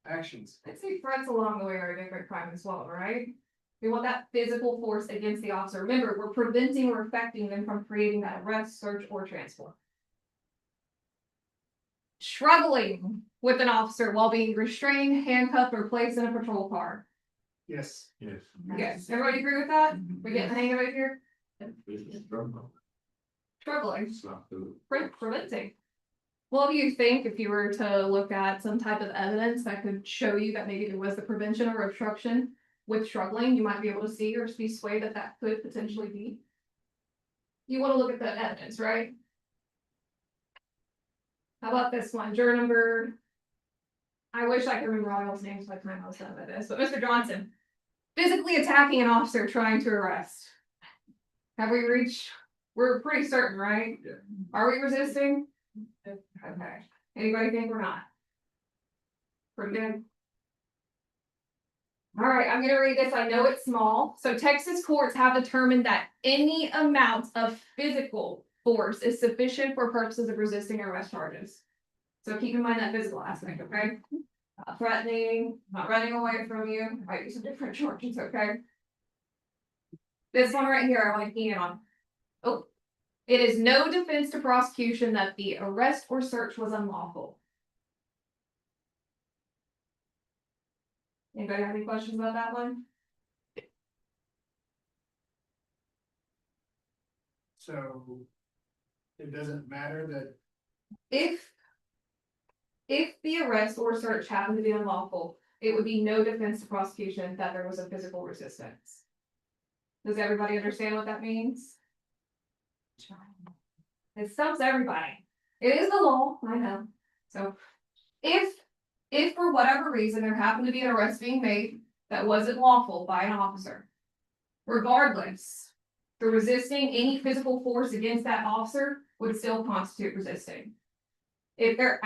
actions. I'd say threats along the way are a different crime as well, right? We want that physical force against the officer. Remember, we're preventing or affecting them from creating that arrest, search, or transport. Struggling with an officer while being restrained, handcuffed, or placed in a patrol car. Yes. Yes. Yes, everybody agree with that? We getting the hang of it here? Struggling, It's not the- preventing. What do you think if you were to look at some type of evidence that could show you that maybe there was the prevention or obstruction with struggling, you might be able to see or be swayed that that could potentially be? You want to look at the evidence, right? How about this one, juror number? I wish I could remember all y'all's names by the time I was done with this, but Mr. Johnson. Physically attacking an officer trying to arrest. Have we reached, we're pretty certain, right? Yeah. Are we resisting? Okay, anybody think we're not? Pretty good. All right, I'm gonna read this, I know it's small. So Texas courts have determined that any amount of physical force is sufficient for purposes of resisting arrest charges. So keep in mind that physical aspect, okay? Not threatening, not running away from you, might be some different charges, okay? This one right here, I want to key in on. Oh, it is no defense to prosecution that the arrest or search was unlawful. Anybody have any questions about that one? So it doesn't matter that If the arrest or search happened to be unlawful, it would be no defense to prosecution that there was a physical resistance. Does everybody understand what that means? It stumps everybody. It is the law, I know. So if for whatever reason there happened to be an arrest being made that wasn't lawful by an officer, regardless, the resisting any physical force against that officer would still constitute resisting. If they're,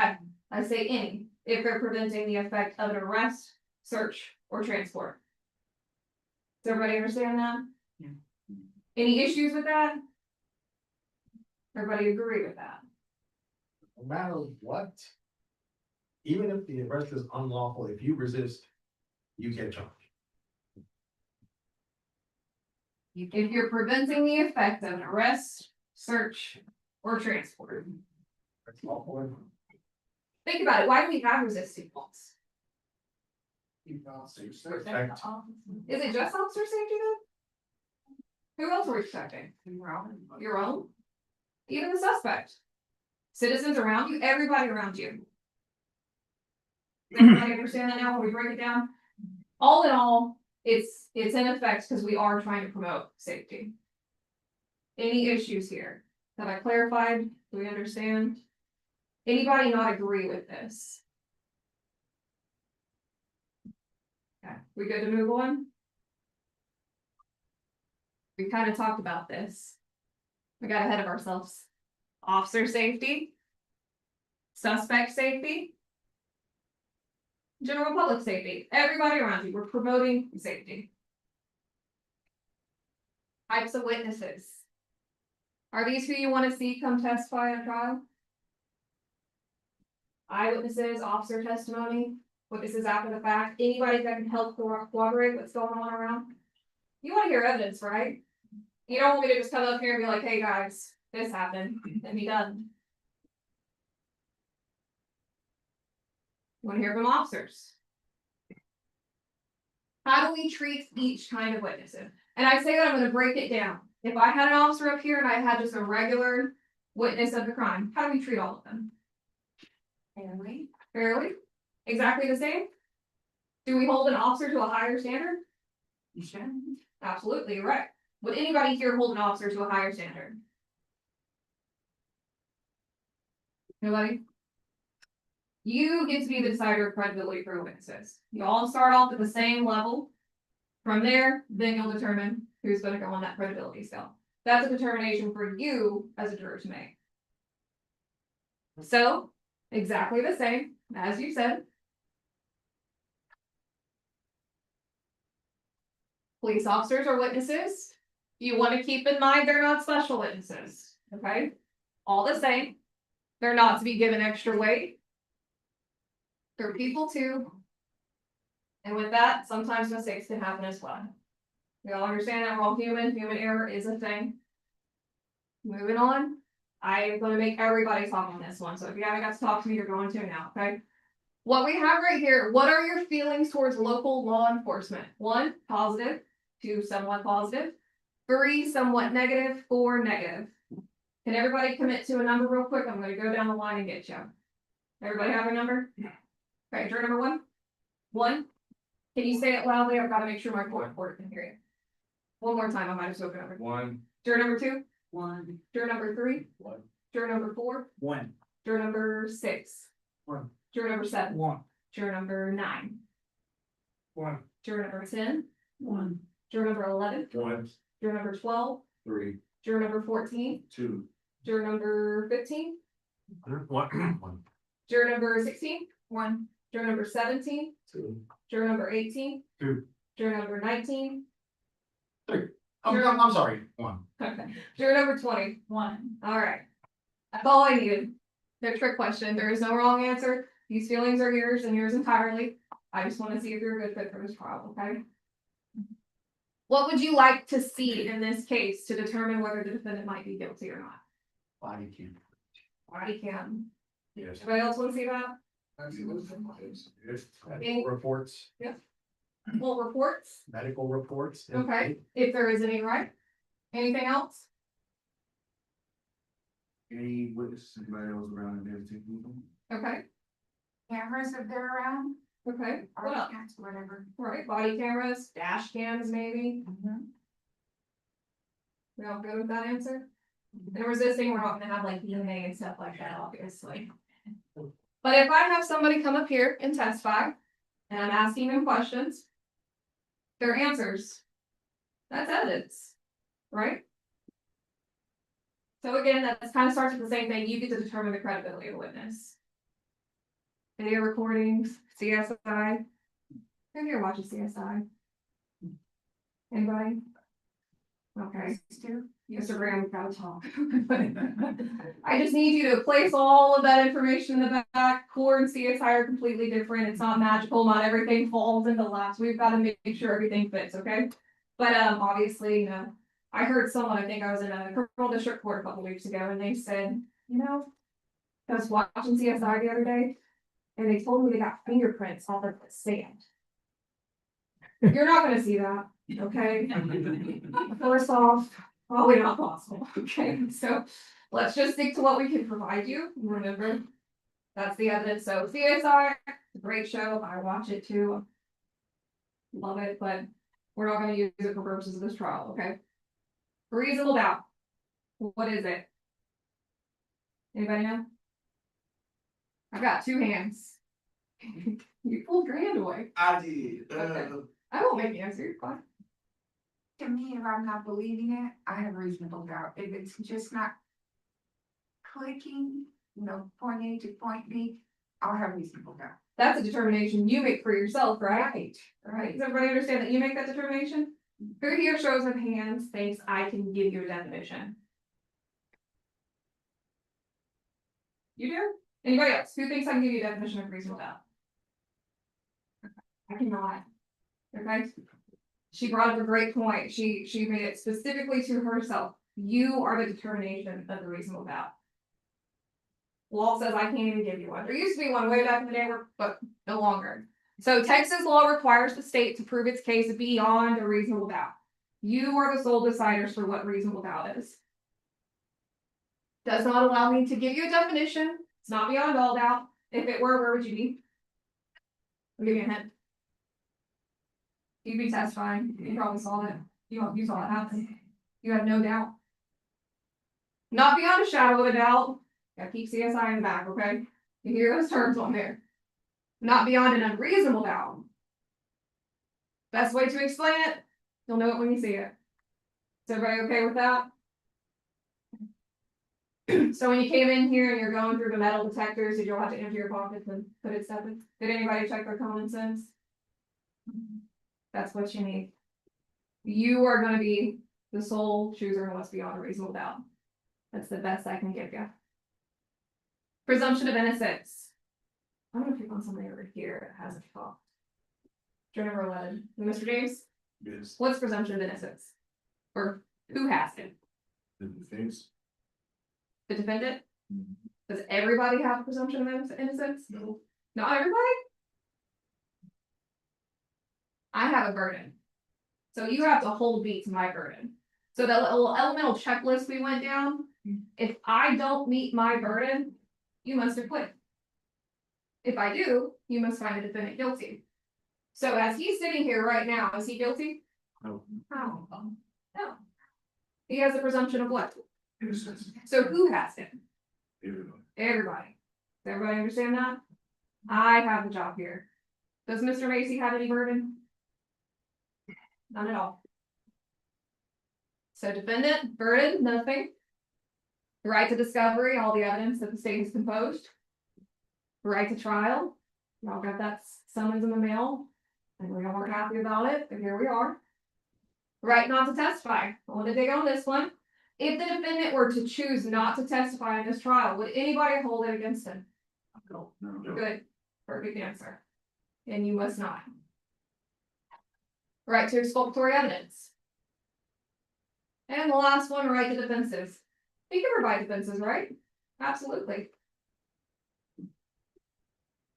I say any, if they're preventing the effect of an arrest, search, or transport. Does everybody understand that? Yeah. Any issues with that? Everybody agree with that? No matter what, even if the arrest is unlawful, if you resist, you get charged. If you're preventing the effect of an arrest, search, or transport. That's lawful. Think about it, why do we have resisting laws? Protect. Is it just officer safety though? Who else are we protecting? Your own? Even the suspect? Citizens around you, everybody around you. Does everybody understand that now when we break it down? All in all, It's in effect because we are trying to promote safety. Any issues here? Have I clarified? Do we understand? Anybody not agree with this? Okay, we good to move on? We kind of talked about this. We got ahead of ourselves. Officer safety. Suspect safety. General public safety, everybody around you, we're promoting safety. Types of witnesses. Are these who you want to see come testify in trial? Eyewitnesses, officer testimony, witnesses after the fact, anybody that can help corroborate what's going on around? You want to hear evidence, right? You don't want me to just come up here and be like, hey guys, this happened, and be done. You want to hear from officers? How do we treat each kind of witnesses? And I say that I'm gonna break it down. If I had an officer up here and I had just a regular witness of the crime, how do we treat all of them? Fairly. Fairly? Exactly the same? Do we hold an officer to a higher standard? You should. Absolutely, you're right. Would anybody here hold an officer to a higher standard? Nobody? You get to be the decider of credibility for witnesses. You all start off at the same level. From there, then you'll determine who's gonna go on that credibility scale. That's a determination for you as a juror to make. So, exactly the same, as you said. Police officers are witnesses. You wanna keep in mind they're not special witnesses, okay? All the same. They're not to be given extra weight. They're people too. And with that, sometimes mistakes can happen as well. We all understand that we're all human error is a thing. Moving on, I am gonna make everybody talk on this one, so if you haven't got to talk to me, you're going to now, okay? What we have right here, what are your feelings towards local law enforcement? 1, positive, 2, somewhat positive, 3, somewhat negative, 4, negative. Can everybody commit to a number real quick? I'm gonna go down the line and get you. Everybody have a number? Okay, juror number 1? 1? Can you say it loudly? I've got to make sure my court can hear you. One more time, I might have spoken over. 1. Juror number 2? 1. Juror number 3? 1. Juror number 4? 1. Juror number 6? 1. Juror number 7? 1. Juror number 9? 1. Juror number 10? 1. Juror number 11? 1. Juror number 12? 3. Juror number 14? 2. Juror number 15? What? Juror number 16? 1. Juror number 17? 2. Juror number 18? 2. Juror number 19? I'm sorry, 1. Okay. Juror number 20? 1. All right. That's all I needed. No trick question. There is no wrong answer. These feelings are yours and yours entirely. I just want to see if you're a good fit for this trial, okay? What would you like to see in this case to determine whether the defendant might be guilty or not? Body cam. Body cam. Yes. Anybody else want to see that? Medical reports, Well, reports, medical reports. okay, if there is any, right? Anything else? Any witnesses, anybody else around and everything? Okay, Cameras if they're around, okay. What else? artifacts, whatever. Right, body cameras, dash cams, maybe. We all good with that answer? And resisting, we're not gonna have like DNA and stuff like that, obviously. But if I have somebody come up here and testify, and I'm asking them questions, their answers, that's evidence, right? So again, that kind of starts with the same thing, you get to determine the credibility of the witness. Video recordings, CSI. Who here watches CSI? Anybody? Okay. Mr. Graham, we've got to talk. I just need you to place all of that information in the back. Core and CSI are completely different. It's not magical. Not everything falls into laps. We've got to make sure everything fits, okay? But obviously, you know, I heard someone, I think I was in a criminal district court a couple weeks ago, and they said, you know, I was watching CSI the other day, and they told me they got fingerprints all over the sand. You're not gonna see that, okay? First off, probably not possible, okay? So let's just stick to what we can provide you. Remember, that's the evidence. So CSI, great show. I watch it too. Love it, but We're not gonna use it for purposes of this trial, okay? Reasonable doubt. What is it? Anybody know? I got two hands. You pulled your hand away. I did, Okay. I won't make you answer, you're fine. To me, if I'm not believing it, I have reasonable doubt. If it's just not clicking, point A to point B, I'll have reasonable doubt. That's a determination you make for yourself, right? Right, does everybody understand that you make that determination? Who here shows of hands thinks I can give you a definition? You do? Anybody else? Who thinks I can give you a definition of reasonable doubt? I cannot. Okay? She brought up a great point. She made it specifically to herself. You are the determination of the reasonable doubt. Law says I can't even give you one. There used to be one way back in the day, but no longer. So Texas law requires the state to prove its case beyond a reasonable doubt. You are the sole deciders for what reasonable doubt is. Does not allow me to give you a definition. It's not beyond all doubt. If it were, where would you be? I'll give you a hint. You'd be testifying. You probably saw it. You saw it happen. You had no doubt. Not beyond a shadow of a doubt. Gotta keep CSI in the back, okay? You hear those terms on there. Not beyond an unreasonable doubt. Best way to explain it, you'll know it when you see it. Is everybody okay with that? So when you came in here and you're going through the metal detectors, did you all have to empty your pockets and put it stuff in? Did anybody check their common sense? That's what you need. You are gonna be the sole chooser unless beyond a reasonable doubt. That's the best I can give you. Presumption of innocence. I'm gonna pick on somebody over here that hasn't talked. Number 11, Mr. James, Yes, what's presumption of innocence? Or who has it? the defense, The defendant? Mhm. Does everybody have a presumption of innocence? no, Not everybody? I have a burden. So you have to hold me to my burden. So that little elemental checklist we went down, if I don't meet my burden, you must acquit. If I do, you must find the defendant guilty. So as he's sitting here right now, is he guilty? no, How? No. He has a presumption of what? innocence, So who has it? everybody. Everybody. Does everybody understand that? I have the job here. Does Mr. Macy have any burden? None at all. So defendant, burden, nothing. The right to discovery, all the evidence that the state has composed. The right to trial, y'all got that summons in the mail, and we all weren't happy about it, but here we are. Right not to testify, I want to dig on this one. If the defendant were to choose not to testify in this trial, would anybody hold it against him? No. Good, perfect answer. And you must not. Right to exculpatory evidence. And the last one, right to defenses. You can provide defenses, right? Absolutely.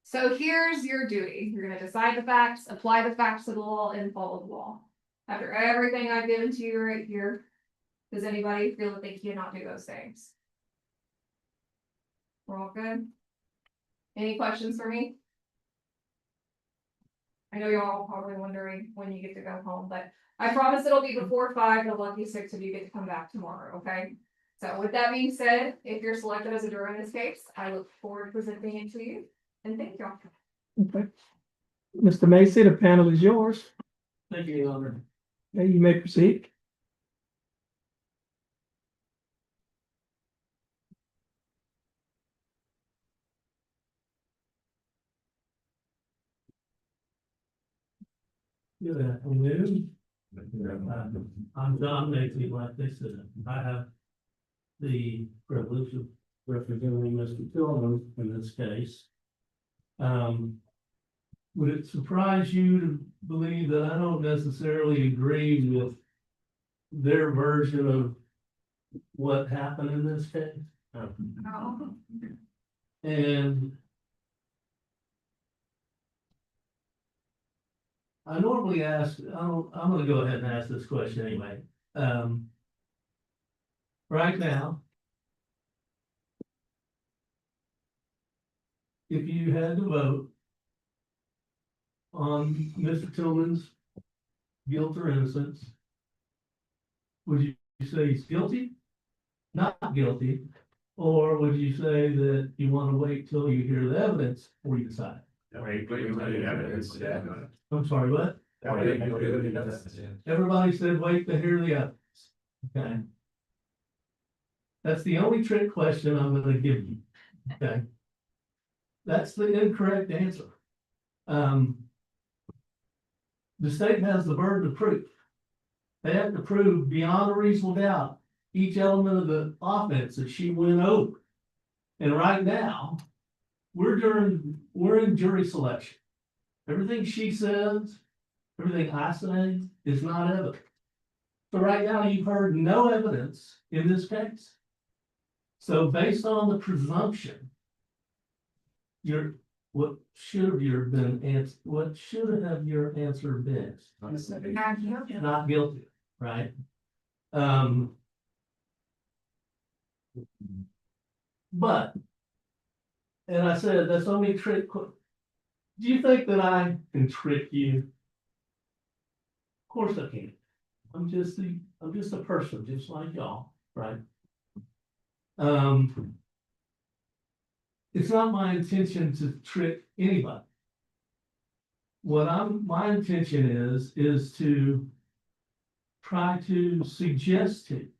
So here's your duty. You're gonna decide the facts, apply the facts to the law, and follow the law. After everything I've given to you right here, does anybody feel that they cannot do those things? We're all good? Any questions for me? I know you're all probably wondering when you get to go home, but I promise it'll be before 5, the lucky 6 of you get to come back tomorrow, okay? So with that being said, if you're selected as a juror in this case, I look forward to presenting it to you, and thank you all. Okay. Mr. Macy, the panel is yours. Thank you, Your Honor. Okay, you may proceed. Good afternoon. I'm John Macy, like they said. I have the privilege of representing Mr. Tillman in this case. Would it surprise you to believe that I don't necessarily agree with their version of what happened in this case? And I normally ask, I'm gonna go ahead and ask this question anyway. Right now, if you had to vote on Mr. Tillman's guilt or innocence? Would you say he's guilty? Not guilty? Or would you say that you want to wait till you hear the evidence before you decide? Wait, I'm sorry, what? Everybody said wait to hear the evidence. Okay. That's the only trick question I'm gonna give you. Okay. That's the incorrect answer. The state has the burden of proof. They have to prove beyond a reasonable doubt each element of the offense that she went over. And right now, we're in jury selection. Everything she says, everything I say is not evidence. So right now, you've heard no evidence in this case. So based on the presumption, what should have your answer been? Not guilty. Not guilty, right? But, and I said, that's only trick. Do you think that I can trick you? Of course I can. I'm just a person, just like y'all, right? It's not my intention to trick anybody. My intention is to try to suggest to you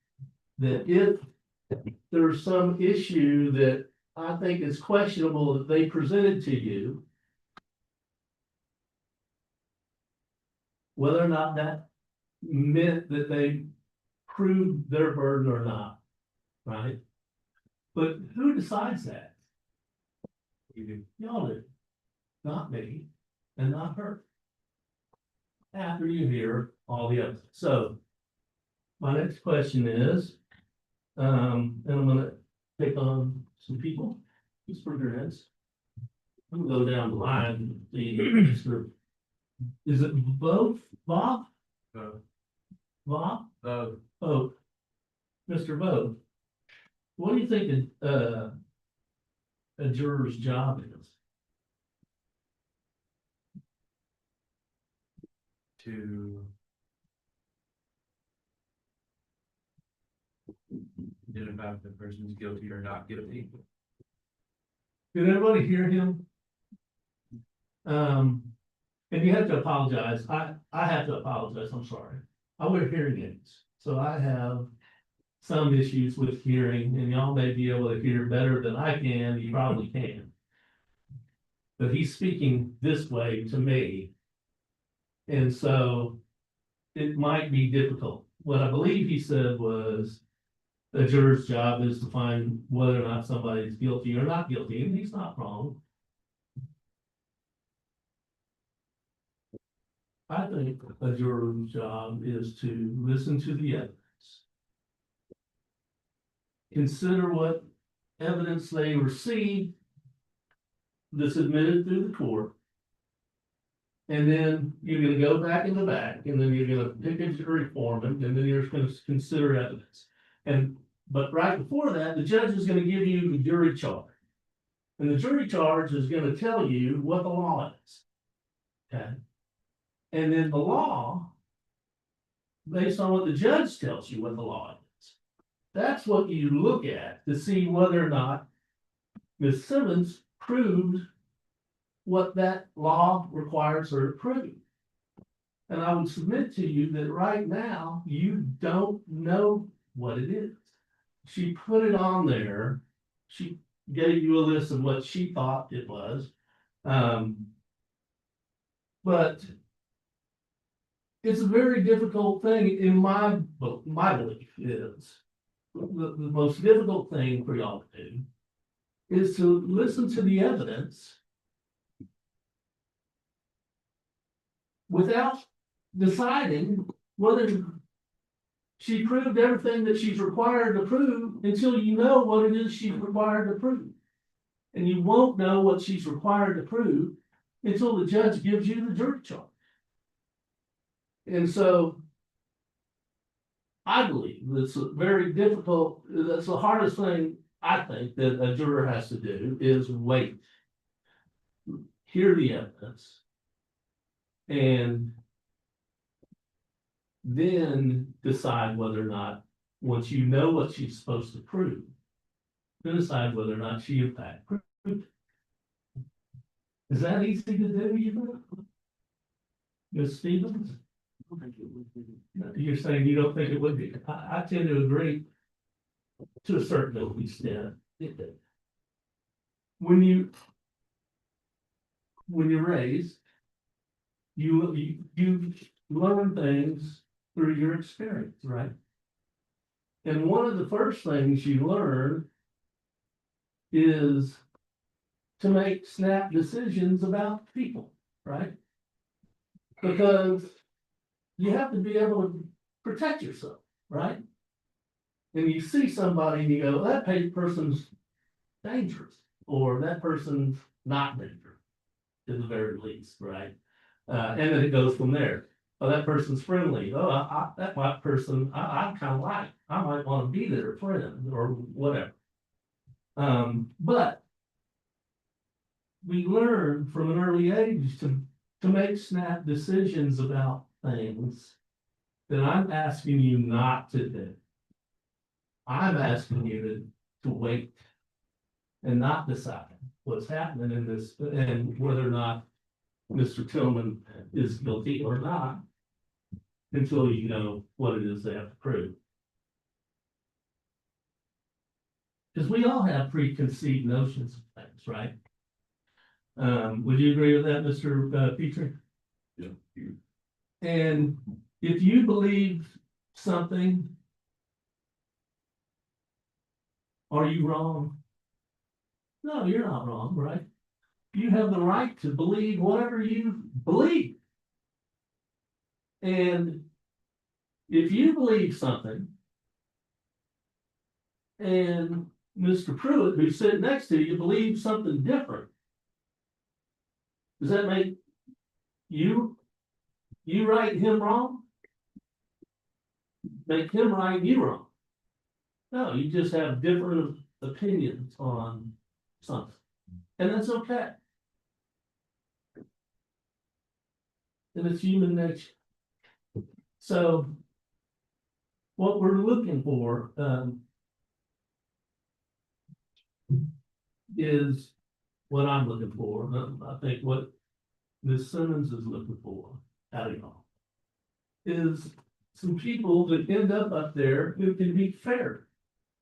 that if there's some issue that I think is questionable that they presented to you, whether or not that meant that they proved their burden or not, right? But who decides that? Y'all do, not me, and not her. After you hear all the others. So my next question is, and I'm gonna pick on some people, just for grants. I'm gonna go down the line, Mr. Is it both, Bob? Bob? Oh, Mr. Vogt, what do you think a juror's job is? To identify if the person's guilty or not guilty. Did everybody hear him? And you have to apologize. I have to apologize. I'm sorry. I wear hearing aids, so I have some issues with hearing, and y'all may be able to hear better than I can. You probably can. But he's speaking this way to me. And so it might be difficult. What I believe he said was a juror's job is to find whether or not somebody's guilty or not guilty, and he's not wrong. I think a juror's job is to listen to the evidence. Consider what evidence they receive that's admitted through the court. And then you're gonna go back in the back, and then you're gonna pick a jury foreman, and then you're gonna consider evidence. But right before that, the judge is gonna give you the jury charge. And the jury charge is gonna tell you what the law is. Okay? And then the law, based on what the judge tells you what the law is, that's what you look at to see whether or not Ms. Simmons proved what that law requires her to prove. And I would submit to you that right now, you don't know what it is. She put it on there. She gave you a list of what she thought it was. But it's a very difficult thing in my belief is the most difficult thing for y'all to do is to listen to the evidence without deciding whether she proved everything that she's required to prove until you know what it is she's required to prove. And you won't know what she's required to prove until the judge gives you the jury charge. And so I believe it's very difficult. That's the hardest thing I think that a juror has to do is wait, hear the evidence, and then decide whether or not, once you know what she's supposed to prove, then decide whether or not she in fact proved it. Is that easy to do, you know? Ms. Stevens? You're saying you don't think it would be. I tend to agree to a certain extent. When you're raised, you learn things through your experience, right? And one of the first things you learn is to make snap decisions about people, right? Because you have to be able to protect yourself, right? And you see somebody and you go, that person's dangerous, or that person's not dangerous, at the very least, right? And then it goes from there. Oh, that person's friendly. Oh, that person, I kind of like. I might want to be their friend or whatever. But we learn from an early age to make snap decisions about things that I'm asking you not to do. I'm asking you to wait and not decide what's happening in this and whether or not Mr. Tillman is guilty or not until you know what it is they have to prove. Because we all have preconceived notions of things, right? Would you agree with that, Mr. Petrie? Yeah. And if you believe something, are you wrong? No, you're not wrong, right? You have the right to believe whatever you believe. And if you believe something, and Mr. Pruitt, who's sitting next to you, believes something different, does that make you right and him wrong? Make him right and you wrong? No, you just have different opinions on something, and that's okay. And it's human nature. So what we're looking for is what I'm looking for. I think what Ms. Simmons is looking for out of y'all is some people that end up there who can be fair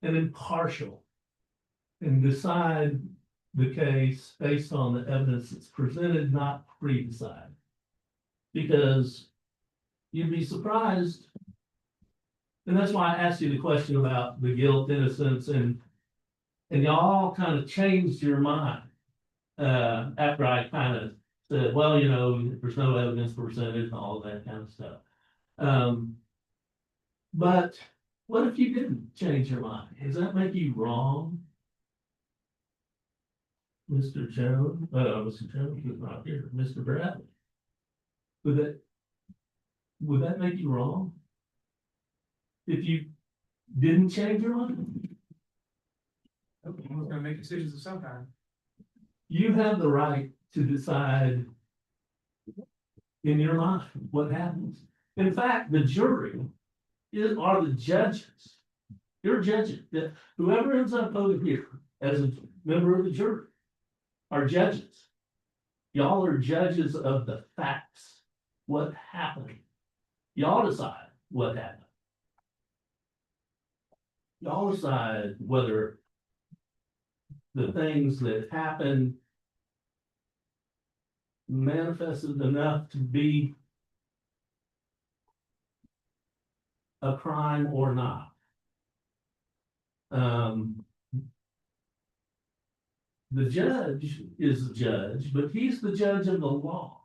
and impartial and decide the case based on the evidence that's presented, not pre-decide. Because you'd be surprised. And that's why I asked you the question about the guilt, innocence, and y'all kind of changed your mind. After I kind of said, well, you know, there's no evidence presented and all that kind of stuff. But what if you didn't change your mind? Does that make you wrong? Mr. Jones, Mr. Jones is not here, Mr. Bradley. Would that make you wrong? If you didn't change your mind? Okay, we're gonna make decisions of some kind. You have the right to decide in your mind what happens. In fact, the jury are the judges. You're judges. Whoever ends up over here as a member of the jury are judges. Y'all are judges of the facts. What happened? Y'all decide what happened. Y'all decide whether the things that happened manifested enough to be a crime or not. The judge is the judge, but he's the judge of the law.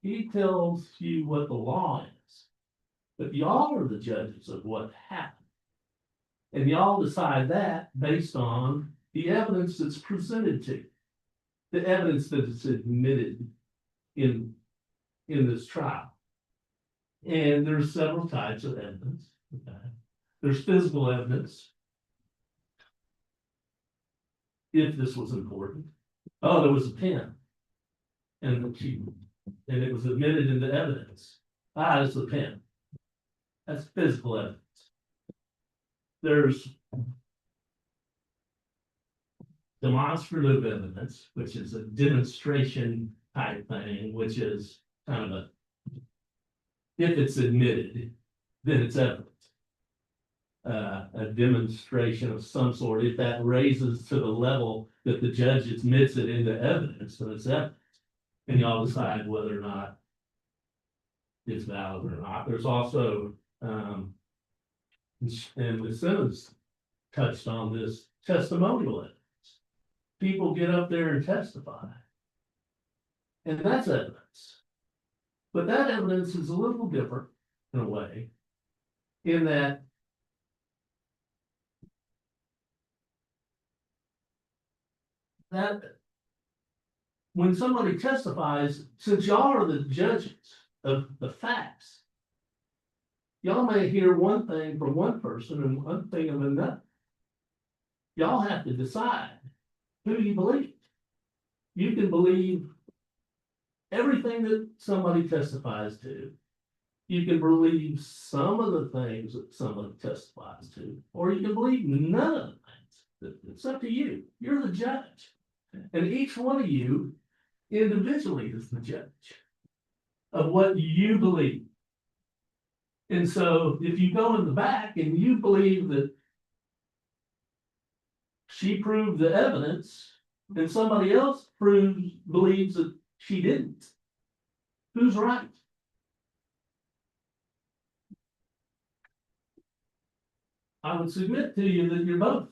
He tells you what the law is, but y'all are the judges of what happened. And y'all decide that based on the evidence that's presented to you, the evidence that is admitted in this trial. And there's several types of evidence. Okay. There's physical evidence. If this was important. Oh, there was a pen. And it was admitted into evidence. Ah, it's a pen. That's physical evidence. There's demonstrative evidence, which is a demonstration type thing, which is kind of a, if it's admitted, then it's evidence. A demonstration of some sort, if that raises to the level that the judge admits it into evidence, then it's evidence. And y'all decide whether or not it's valid or not. There's also, and the sentence touched on this, testimonial evidence. People get up there and testify. And that's evidence. But that evidence is a little different in a way, in that when somebody testifies, since y'all are the judges of the facts, y'all may hear one thing from one person and one thing of another. Y'all have to decide who you believe. You can believe everything that somebody testifies to. You can believe some of the things that somebody testifies to, or you can believe none of the things. It's up to you. You're the judge. And each one of you individually is the judge of what you believe. And so if you go in the back and you believe that she proved the evidence and somebody else believes that she didn't, who's right? I would submit to you that you're both.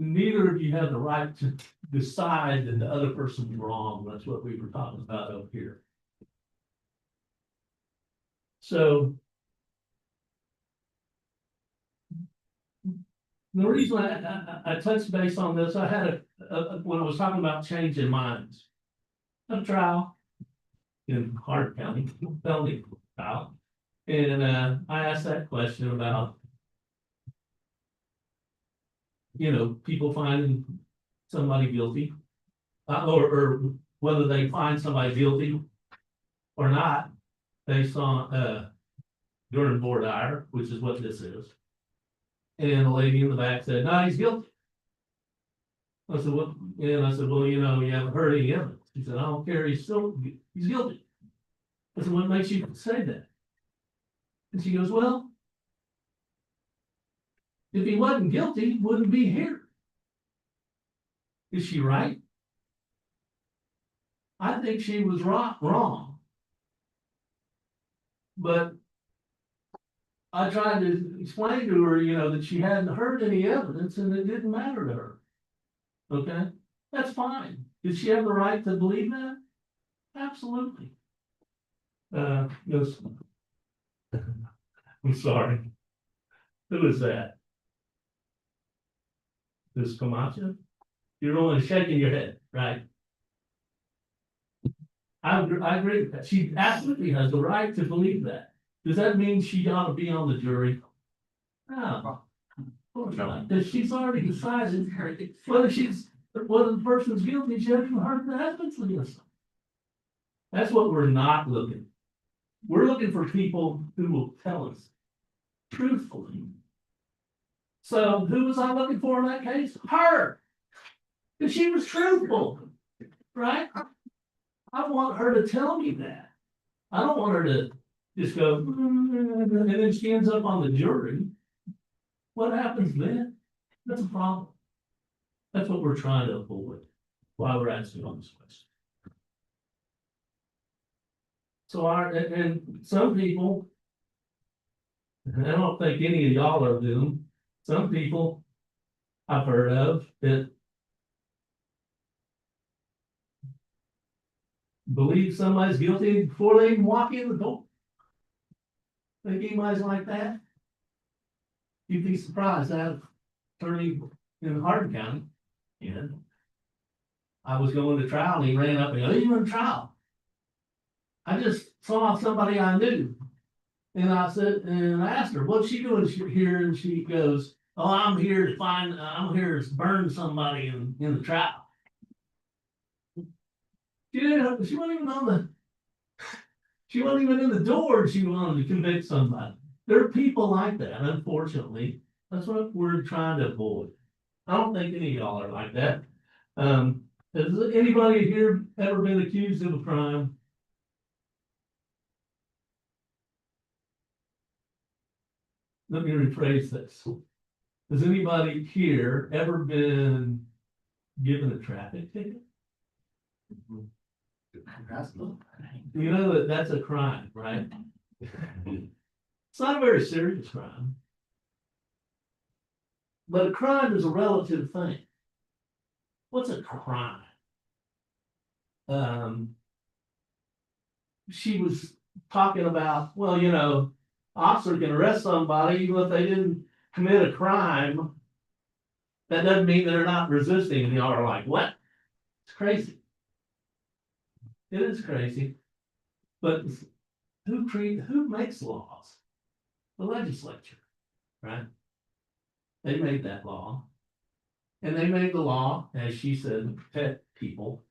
Neither of you have the right to decide that the other person's wrong. That's what we were talking about over here. So the reason I touched base on this, I had when I was talking about changing minds, a trial in Hart County, felony trial, and I asked that question about, people finding somebody guilty, or whether they find somebody guilty or not, based on during voir dire, which is what this is. And the lady in the back said, "No, he's guilty." I said, "What?" And I said, "Well, you haven't heard any evidence." He said, "I don't care. He's guilty." I said, "What makes you say that?" And she goes, "Well, if he wasn't guilty, he wouldn't be here." Is she right? I think she was wrong. But I tried to explain to her, that she hadn't heard any evidence and it didn't matter to her. Okay, that's fine. Did she have the right to believe that? Absolutely. Yes. I'm sorry. Who is that? This Camacho? You're only shaking your head, right? I agree with that. She absolutely has the right to believe that. Does that mean she ought to be on the jury? No. Of course not. Because she's already decided whether the person's guilty, she hasn't heard the evidence against them. That's what we're not looking. We're looking for people who will tell us truthfully. So who was I looking for in that case? Her. Because she was truthful, right? I want her to tell me that. I don't want her to just go, and then she ends up on the jury. What happens then? That's a problem. That's what we're trying to avoid. Why we're asking all this question. So and some people, and I don't think any of y'all are them, some people I've heard of that believe somebody's guilty before they even walk in the door. Think anybody's like that? You'd be surprised. I had an attorney in Hardin County, and I was going to trial, and he ran up and goes, "Are you in trial?" I just saw somebody I knew, and I asked her, "What's she doing here?" And she goes, "Oh, I'm here to burn somebody in the trial." She wasn't even on She wasn't even in the door, and she wanted to convict somebody. There are people like that, unfortunately. That's what we're trying to avoid. I don't think any of y'all are like that. Has anybody here ever been accused of a crime? Let me rephrase this. Has anybody here ever been given a traffic ticket? You know that that's a crime, right? It's not a very serious crime. But a crime is a relative thing. What's a crime? She was talking about, well, you know, officer can arrest somebody even if they didn't commit a crime. That doesn't mean they're not resisting, and y'all are like, what? It's crazy. It is crazy. But who makes laws? The legislature, right? They made that law. And they made the law, as she said, to protect people.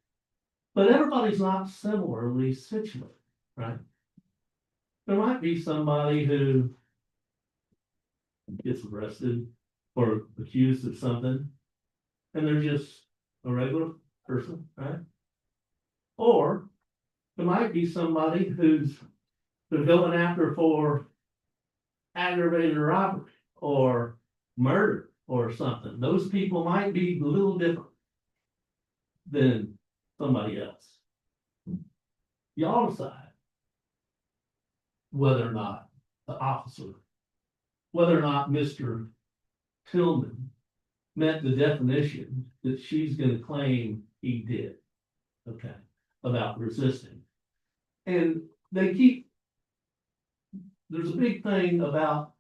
But everybody's not similarly situated, right? There might be somebody who gets arrested or accused of something, and they're just a regular person, right? Or there might be somebody who's they're going after for aggravated robbery or murder or something. Those people might be a little different than somebody else. Y'all decide whether or not the officer, whether or not Mr. Tillman met the definition that she's gonna claim he did, okay, about resisting. And they keep, there's a big thing about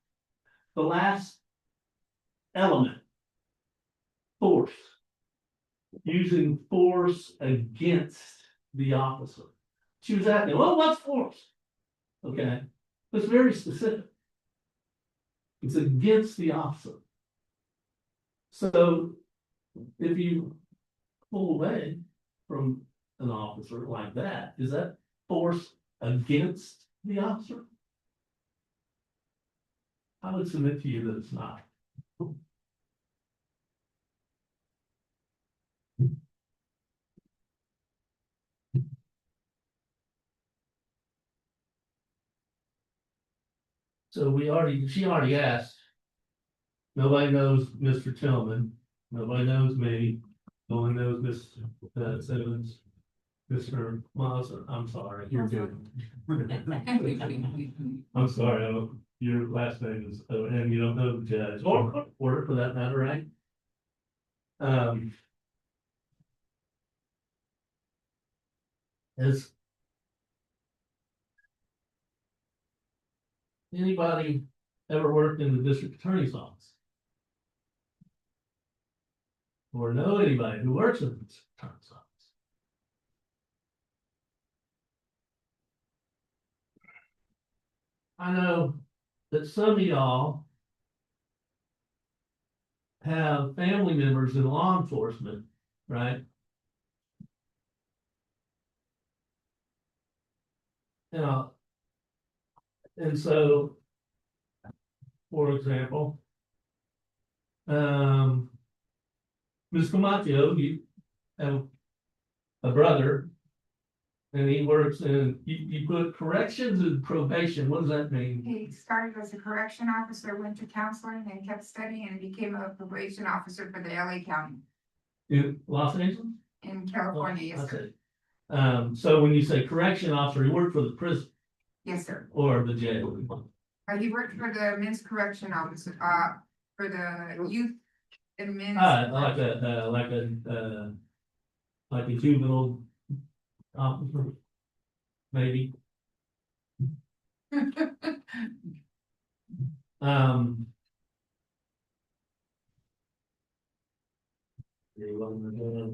the last element, force, using force against the officer. She was asking, well, what's force? Okay, it's very specific. It's against the officer. So if you pull away from an officer like that, is that force against the officer? I would submit to you that it's not. So she already asked. Nobody knows Mr. Tillman, nobody knows me, no one knows Mr. Simmons, Mr. Mazza, I'm sorry, you're good. I'm sorry, your last name is, and you don't know the judge, or for that matter, right? Has anybody ever worked in the district attorney's office? Or know anybody who works in the district attorney's office? I know that some of y'all have family members in law enforcement, right? You know, and so, for example, Ms. Camacho, you have a brother, and he works in, you put corrections and probation, what does that mean? He started as a correction officer, went to counseling and kept studying and became a probation officer for the LA County In Los Angeles? in California. Yes, sir. Okay. So when you say correction officer, you work for the prison Yes, sir. or the jail? He worked for the men's correction officer, for the youth and men's. Like a juvenile officer, maybe.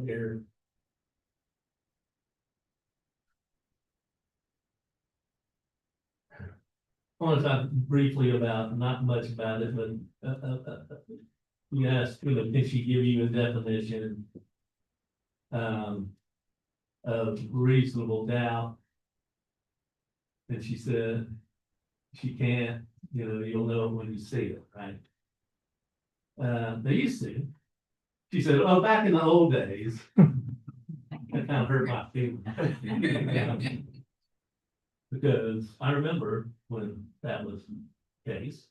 Here. I want to talk briefly about, not much about it, but you asked, can she give you a definition of reasonable doubt? And she said, she can't, you'll know when you see it, right? They used to. She said, oh, back in the old days. That kind of hurt my feelings. Because I remember when that was the case.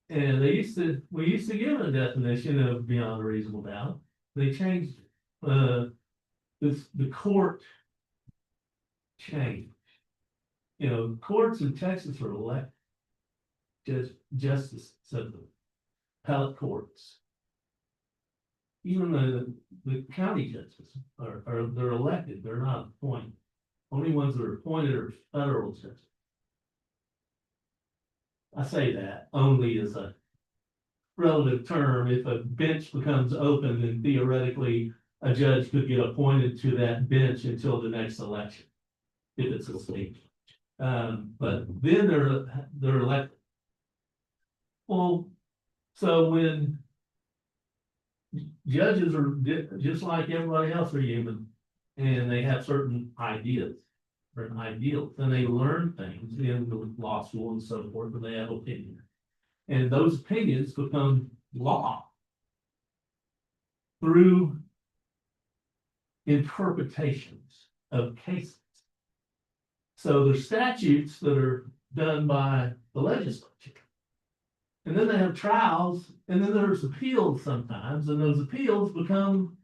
And we used to give a definition of beyond a reasonable doubt. They changed, the court changed. Courts in Texas are elected. Justice, so the appellate courts. Even the county judges they're elected, they're not appointed. Only ones that are appointed are federal judges. I say that only as a relative term. If a bench becomes open, then theoretically a judge could get appointed to that bench until the next election, if it's a state. But then they're elected. Well, so when judges are just like everybody else are human, and they have certain ideas or ideals, and they learn things in the law school and so forth, and they have opinions. And those opinions become law through interpretations of cases. So there's statutes that are done by the legislature. And then they have trials, and then there's appeals sometimes, and those appeals become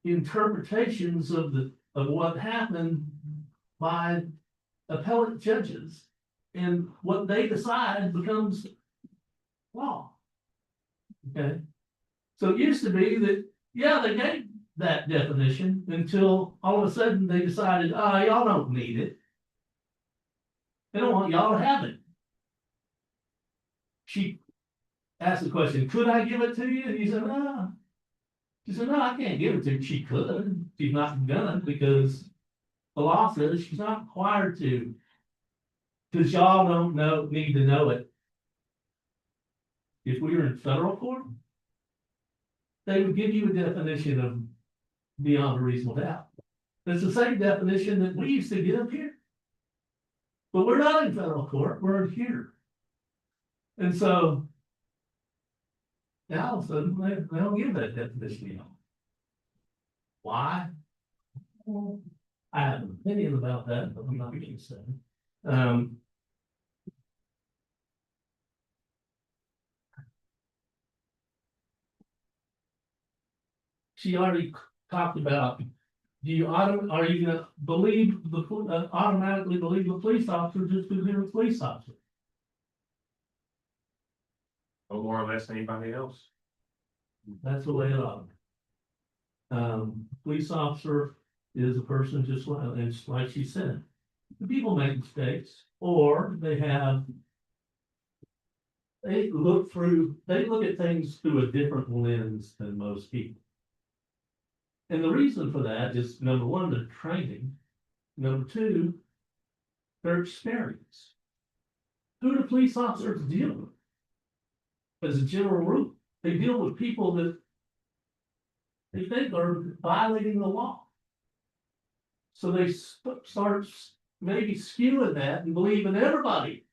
interpretations of what happened by appellate judges, and what they decide becomes law. Okay, so it used to be that, yeah, they gave that definition until all of a sudden they decided, y'all don't need it. They don't want y'all to have it. She asked the question, could I give it to you? And he said, no. She said, no, I can't give it to you. She could. She's not gonna, because the law says she's not required to. Because y'all don't need to know it. If we were in federal court, they would give you a definition of beyond a reasonable doubt. It's the same definition that we used to get up here. But we're not in federal court, we're in here. And so now all of a sudden they don't give that definition anymore. Why? I have an opinion about that, but I'm not going to say. She already talked about, are you gonna believe automatically believe the police officer just because they're a police officer? No more or less than anybody else. That's the way it ought. Police officer is a person just like she said. The people make mistakes, or they look at things through a different lens than most people. And the reason for that is, number one, their training. Number two, their experience. Who do police officers deal with? As a general rule, they deal with people that they think are violating the law. So they start maybe skewing that and believing everybody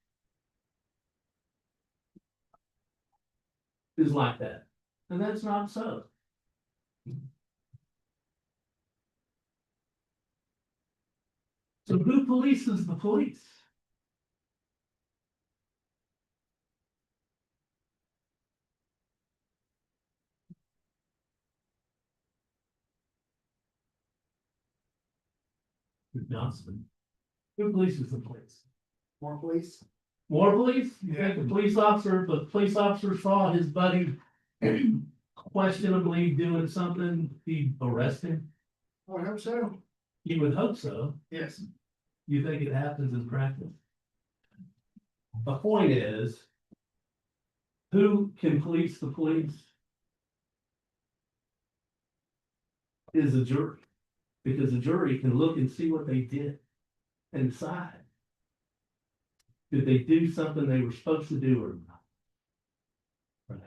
is like that. And that's not so. So who polices the police? Johnson. Who polices the police? More police? More police? You think the police officer, if the police officer saw his buddy questionably doing something, he'd arrest him? Oh, I hope so. You would hope so. Yes. You think it happens in practice? The point is, who can police the police? Is a jury. Because the jury can look and see what they did and decide. Did they do something they were supposed to do or not? Right.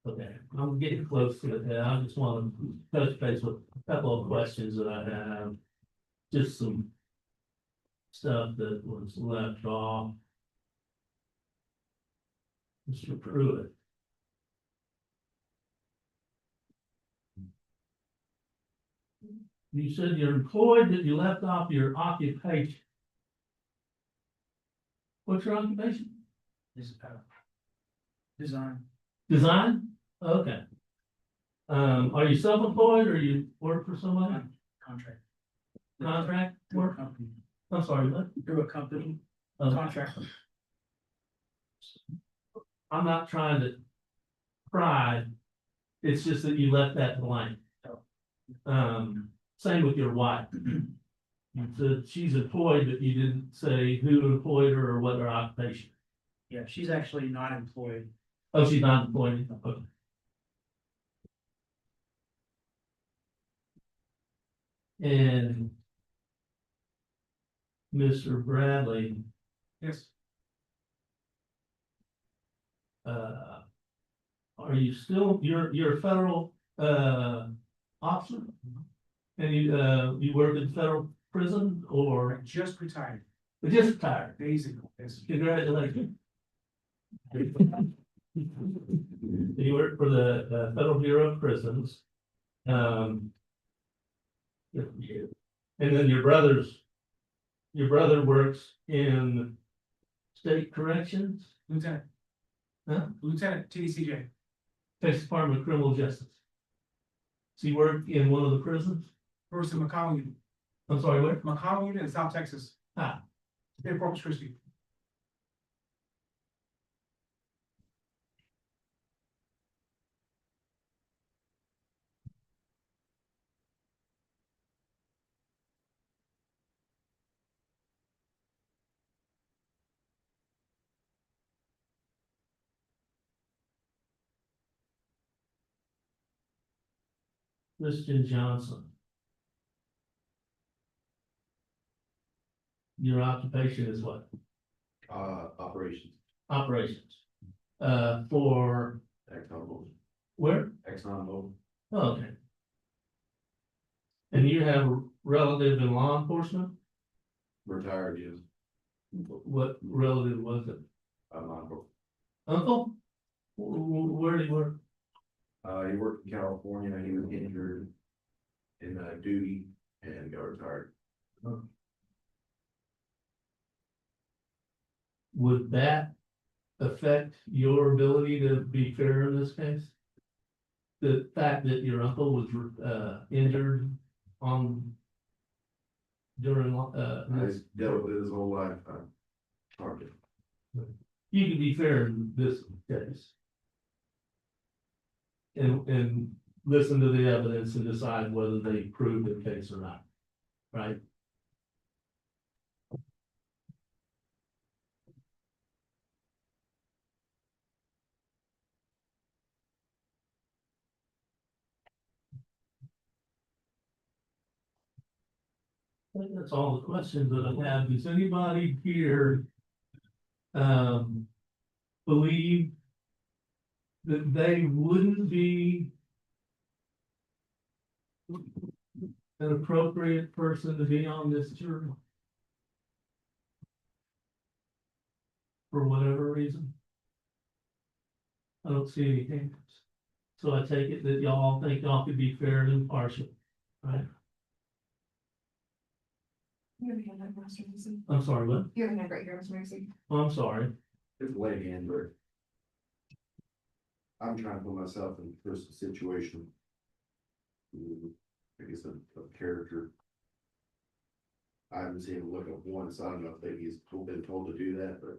Okay. I'm getting close to it, I just want to touch base with a couple of questions that I have. Just some stuff that was left off. Mr. Pruitt. You said you're employed, that you left off your occupation. What's your occupation? Design. Design? Okay. Are you self-employed or you work for somebody? Contract. Contract work? Company. I'm sorry, what? Through a company, Oh, contract. I'm not trying to pry. It's just that you left that blank. Same with your wife. You said she's employed, but you didn't say who employed her or what her occupation. Yeah, she's actually not employed. Oh, she's not employed. Okay. And Mr. Bradley, Yes. are you still, you're a federal, officer? And you work in federal prison or Just retired, just retired? days ago. Yes. Congratulations. You work for the Federal Bureau of Prisons. And then your brother works in state corrections, Lieutenant. Huh? Lieutenant TDCJ. Texas Department of Criminal Justice. So you work in one of the prisons? First in McConnell Unit. I'm sorry, where? McConnell Unit in South Texas. Ah, In Corpus Christi. Christian Johnson. Your occupation is what? Operations, Operations. For ExxonMobil, where? ExxonMobil, Oh, okay. And you have a relative in law enforcement? retired, yes, What relative was it? uncle. Uncle? Where did he work? He worked in California, he was injured in, duty and got retired. Would that affect your ability to be fair in this case? The fact that your uncle was, injured on during, He's dealt with it his whole lifetime. Hard. you can be fair in this case. And listen to the evidence and decide whether they prove the case or not, right? I think that's all the questions that I have. Does anybody here believe that they wouldn't be an appropriate person to be on this jury? For whatever reason? I don't see any hands. So I take it that y'all think y'all could be fair and impartial, right? You have a hand up, Mr. Mason. I'm sorry, what? You have a hand right here, Mr. Mason. Oh, I'm sorry. It's late in, but I'm trying to put myself in a person's situation. I guess a character. I haven't seen him look up once, I don't know if he's been told to do that, but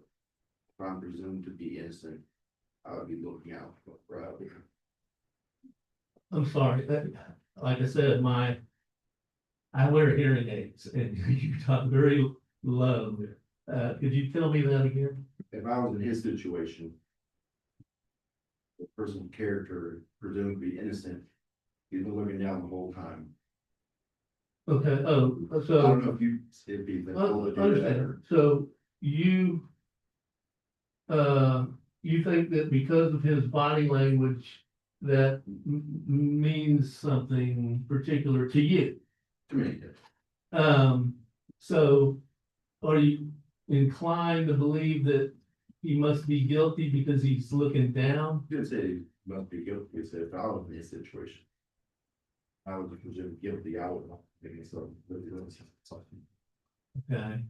if I'm presumed to be innocent, I would be looking out for, I'm sorry. Like I said, I wear hearing aids and you talk very low. Could you tell me that again? if I was in his situation. The person's character presumed to be innocent, he's been looking down the whole time. Okay, oh, I don't so, know if he's been told to do that. understand, so you think that because of his body language, that means something particular to you. To me, So are you inclined to believe that he must be guilty because he's looking down? you could say he must be guilty, he said, if I was in this situation. I would consider guilty, I would not, maybe so. Okay.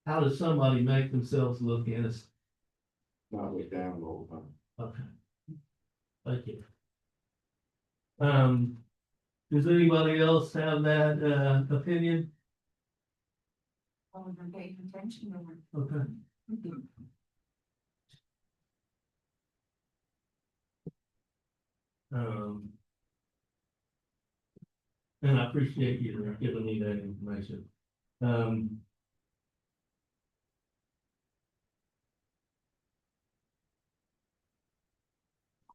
How does somebody make themselves look innocent? Not look down all the time. Okay. Thank you. Does anybody else have that, opinion? I wasn't paying attention to it. Okay. Um. And I appreciate you giving me that information.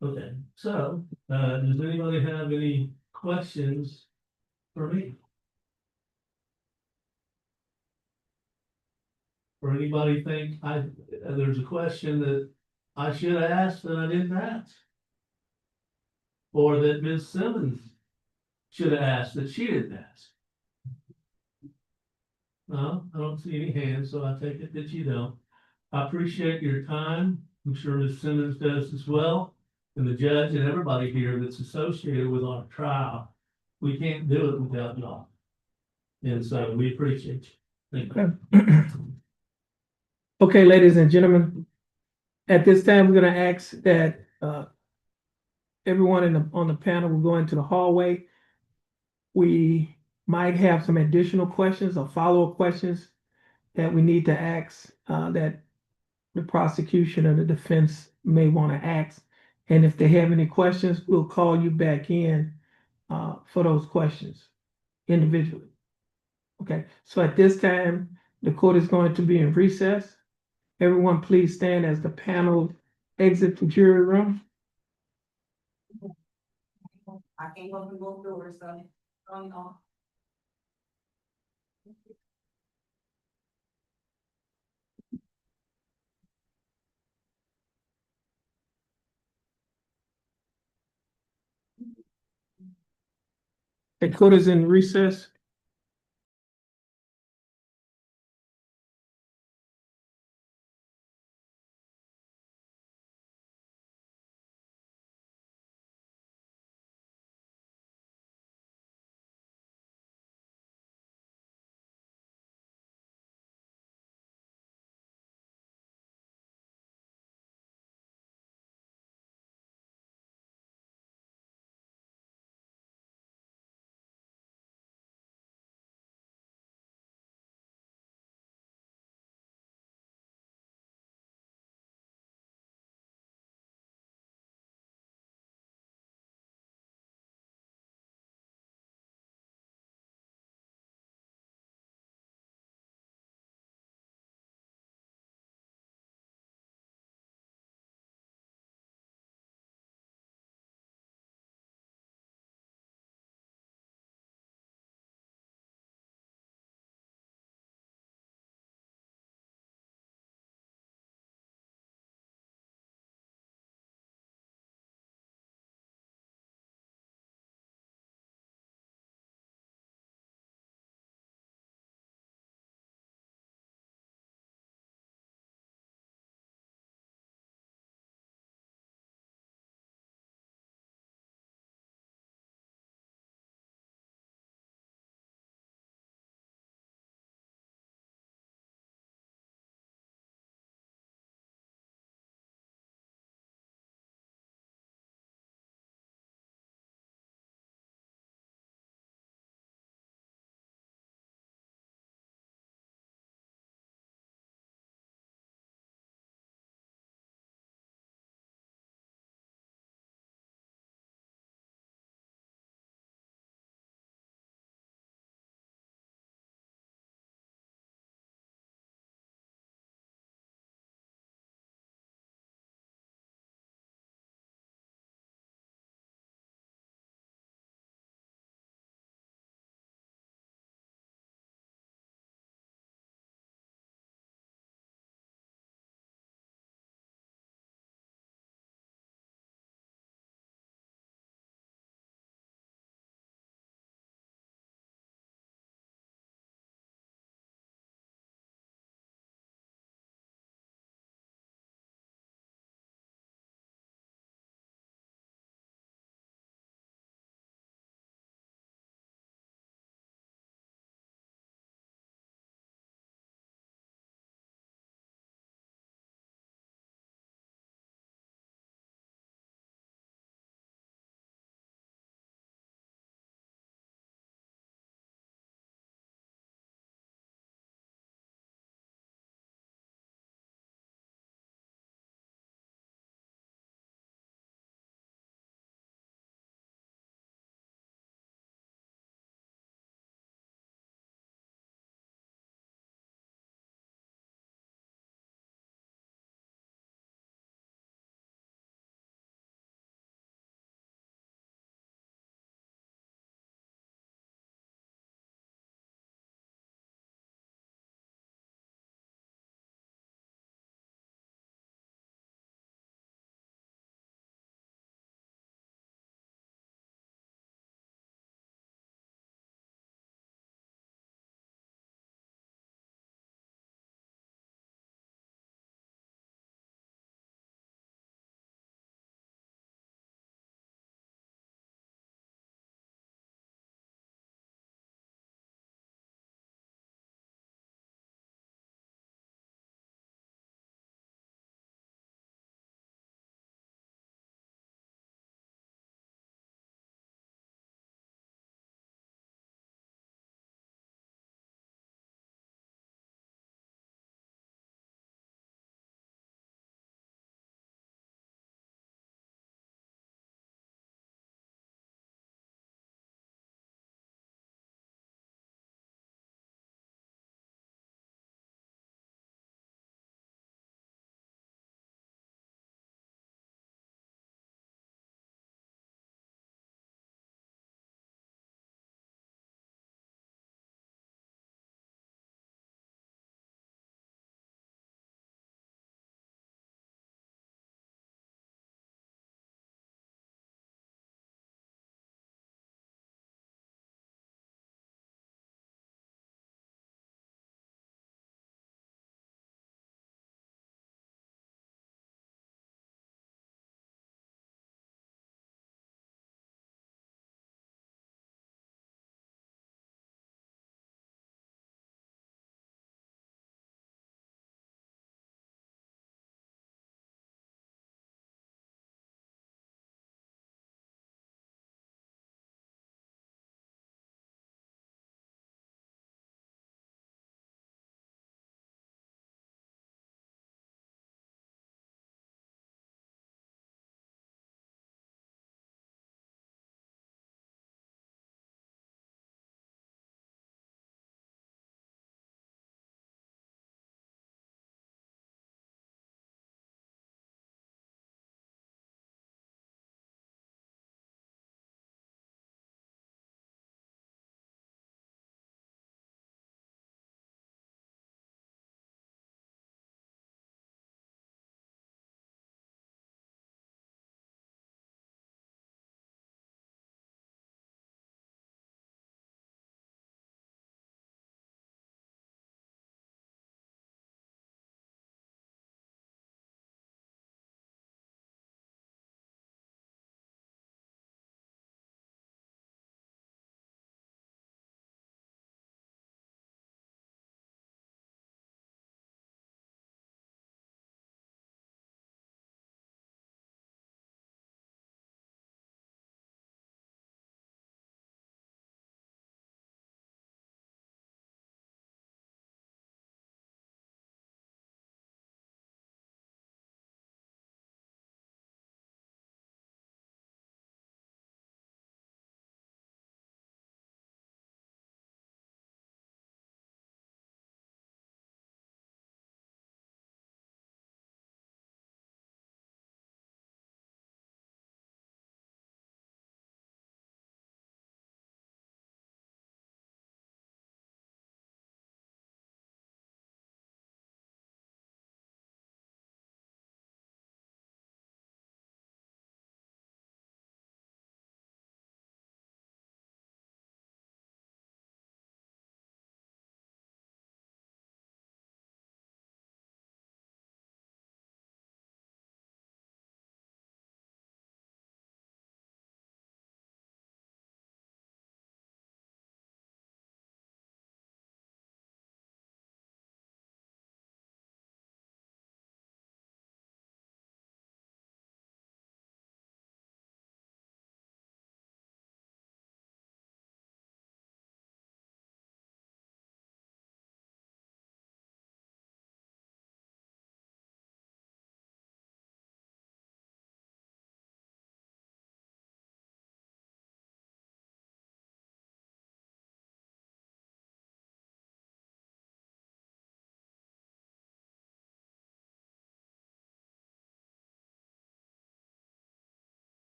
Okay, so, does anybody have any questions for me? Or anybody think there's a question that I should have asked that I didn't ask? Or that Ms. Simmons should have asked that she didn't ask? No, I don't see any hands, so I take it that you don't. I appreciate your time. I'm sure Ms. Simmons does as well. And the judge and everybody here that's associated with our trial. We can't do it without y'all. And so we appreciate you. Thank you. Okay, ladies and gentlemen, at this time, we're gonna ask that everyone on the panel will go into the hallway. We might have some additional questions or follow-up questions that we need to ask that the prosecution or the defense may want to ask. And if they have any questions, we'll call you back in for those questions individually. Okay, so at this time, the court is going to be in recess. Everyone, please stand as the panel exit the jury room. I can't open both doors, so, on. The court is in recess.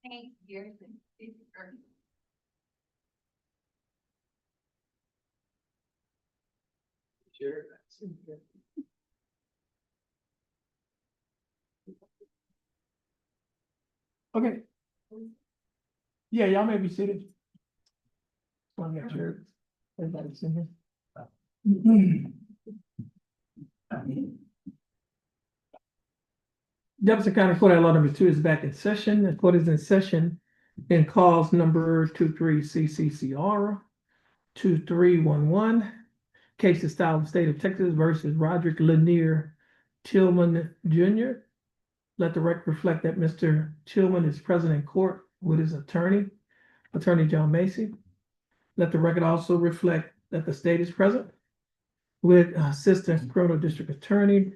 Thank you. Sure. Okay. Yeah, y'all may be seated. Want to make sure everybody's in here. Jefferson County Court Law number 2 is back in session. The court is in session in cause number 23 CCCR 2311. Case is style of state of Texas versus Roderick Lanier Tillman Jr. Let the record reflect that Mr. Tillman is present in court with his attorney, Attorney John Macy. Let the record also reflect that the state is present with Assistant Criminal District Attorney,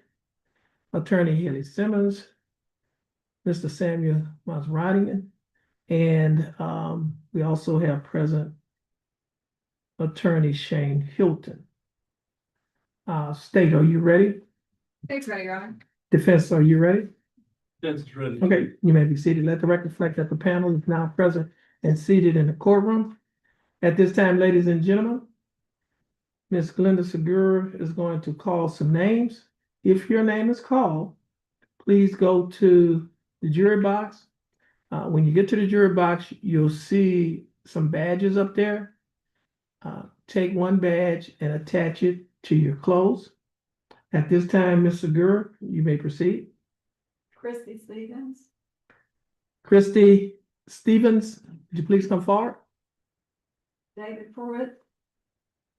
Attorney Haley Simmons, Mr. Samuel Masradian, and we also have present Attorney Shane Hilton. State, are you ready? Thanks, ready, Your Honor. Defense, are you ready? That's ready. Okay, you may be seated. Let the record reflect that the panel is now present and seated in the courtroom. At this time, ladies and gentlemen, Ms. Glenda Segura is going to call some names. If your name is called, please go to the jury box. When you get to the jury box, you'll see some badges up there. Take one badge and attach it to your clothes. At this time, Ms. Segura, you may proceed. Christy Stevens. Christy Stevens, would you please come forward? David Pruitt.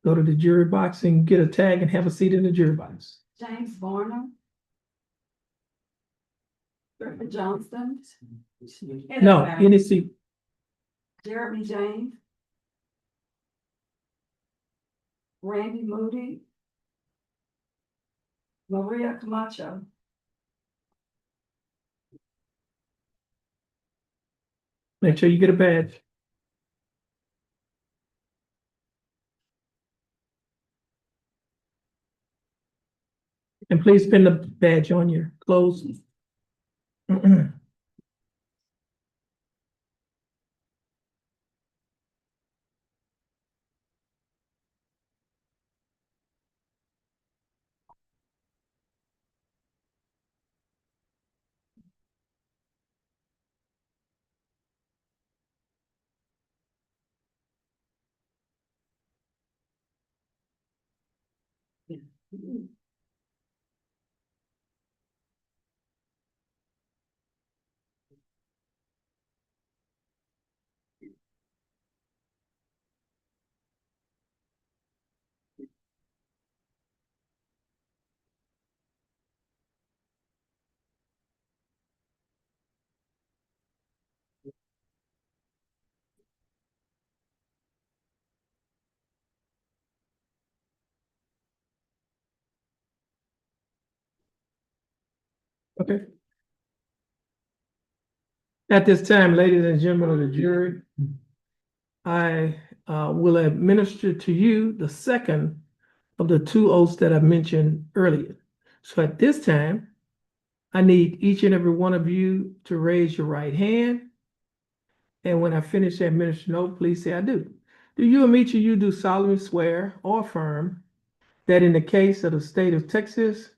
Go to the jury box and get a tag and have a seat in the jury box. James Barnum. Griffin Johnston. No, any seat. Jeremy James. Randy Moody. Maria Camacho. Make sure you get a badge. And please pin the badge on your clothes. Okay. At this time, ladies and gentlemen of the jury, I will administer to you the second of the 2 oaths that I mentioned earlier. So at this time, I need each and every one of you to raise your right hand. And when I finish administering oath, please say I do. Do you and each of you do solemnly swear or affirm that in the case of the state of Texas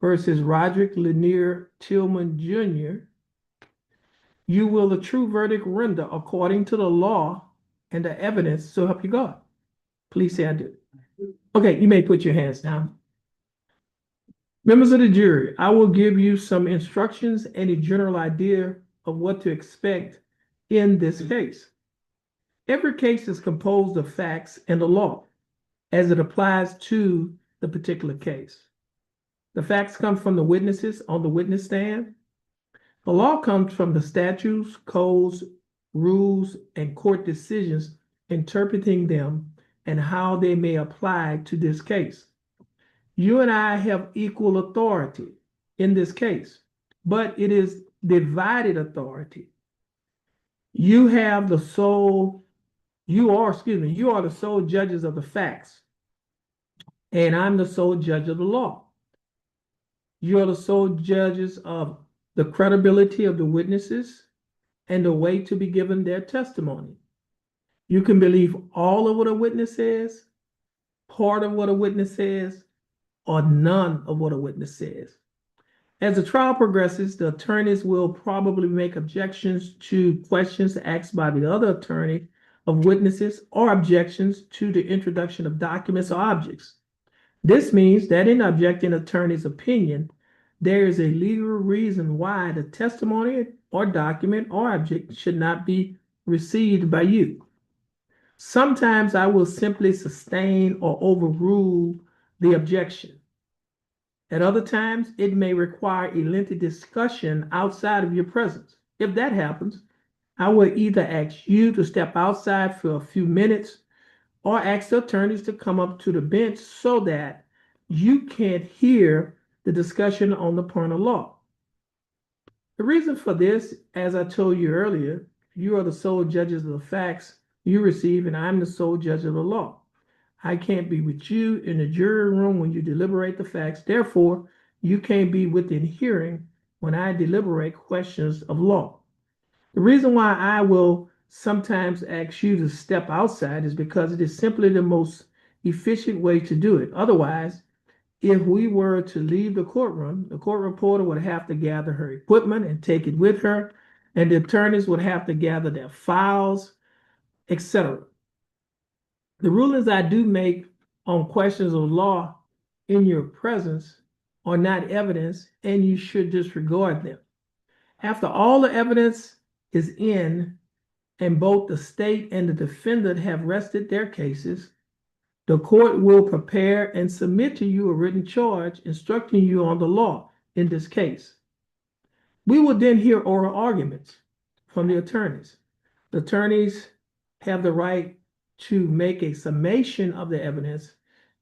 versus Roderick Lanier Tillman Jr., you will the true verdict render according to the law and the evidence, so help you God? Please say I do. Okay, you may put your hands down. Members of the jury, I will give you some instructions and a general idea of what to expect in this case. Every case is composed of facts and the law as it applies to the particular case. The facts come from the witnesses on the witness stand. The law comes from the statutes, codes, rules, and court decisions interpreting them and how they may apply to this case. You and I have equal authority in this case, but it is divided authority. You are the sole judges of the facts, and I'm the sole judge of the law. You are the sole judges of the credibility of the witnesses and the way to be given their testimony. You can believe all of what a witness says, part of what a witness says, or none of what a witness says. As the trial progresses, the attorneys will probably make objections to questions asked by the other attorney of witnesses or objections to the introduction of documents or objects. This means that in objecting attorney's opinion, there is a legal reason why the testimony or document or object should not be received by you. Sometimes I will simply sustain or overrule the objection. At other times, it may require a lengthy discussion outside of your presence. If that happens, I will either ask you to step outside for a few minutes or ask the attorneys to come up to the bench so that you can't hear the discussion on the point of law. The reason for this, as I told you earlier, you are the sole judges of the facts you receive, and I'm the sole judge of the law. I can't be with you in the jury room when you deliberate the facts. Therefore, you can't be within hearing when I deliberate questions of law. The reason why I will sometimes ask you to step outside is because it is simply the most efficient way to do it. Otherwise, if we were to leave the courtroom, the court reporter would have to gather her equipment and take it with her, and the attorneys would have to gather their files, etc. The rulings I do make on questions of law in your presence are not evidence, and you should disregard them. After all the evidence is in, and both the state and the defendant have rested their cases, the court will prepare and submit to you a written charge instructing you on the law in this case. We will then hear oral arguments from the attorneys. The attorneys have the right to make a summation of the evidence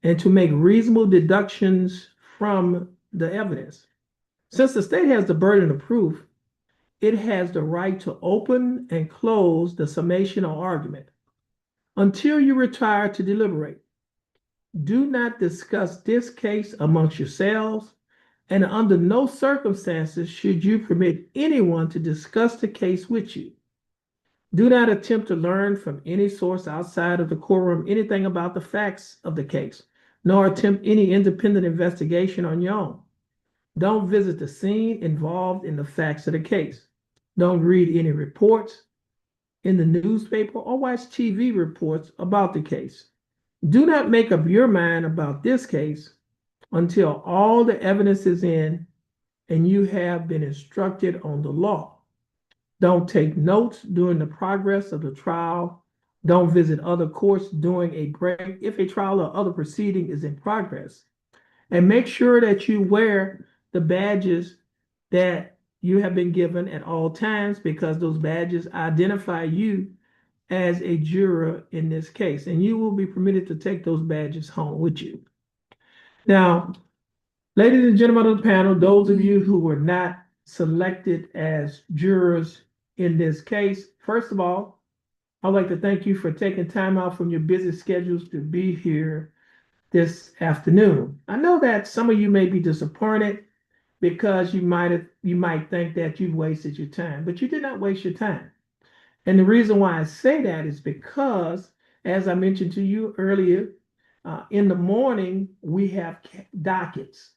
and to make reasonable deductions from the evidence. Since the state has the burden of proof, it has the right to open and close the summation or argument until you retire to deliberate. Do not discuss this case amongst yourselves, and under no circumstances should you permit anyone to discuss the case with you. Do not attempt to learn from any source outside of the courtroom anything about the facts of the case, nor attempt any independent investigation on your own. Don't visit the scene involved in the facts of the case. Don't read any reports in the newspaper or watch TV reports about the case. Do not make up your mind about this case until all the evidence is in and you have been instructed on the law. Don't take notes during the progress of the trial. Don't visit other courts during a break if a trial or other proceeding is in progress. And make sure that you wear the badges that you have been given at all times, because those badges identify you as a juror in this case, and you will be permitted to take those badges home with you. Now, ladies and gentlemen of the panel, those of you who were not selected as jurors in this case, first of all, I'd like to thank you for taking time out from your busy schedules to be here this afternoon. I know that some of you may be disappointed because you might think that you've wasted your time, but you did not waste your time. And the reason why I say that is because, as I mentioned to you earlier, in the morning, we have dockets.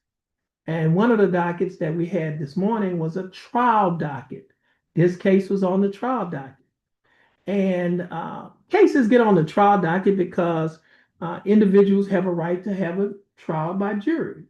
And one of the dockets that we had this morning was a trial docket. This case was on the trial docket. And cases get on the trial docket because individuals have a right to have a trial by jury.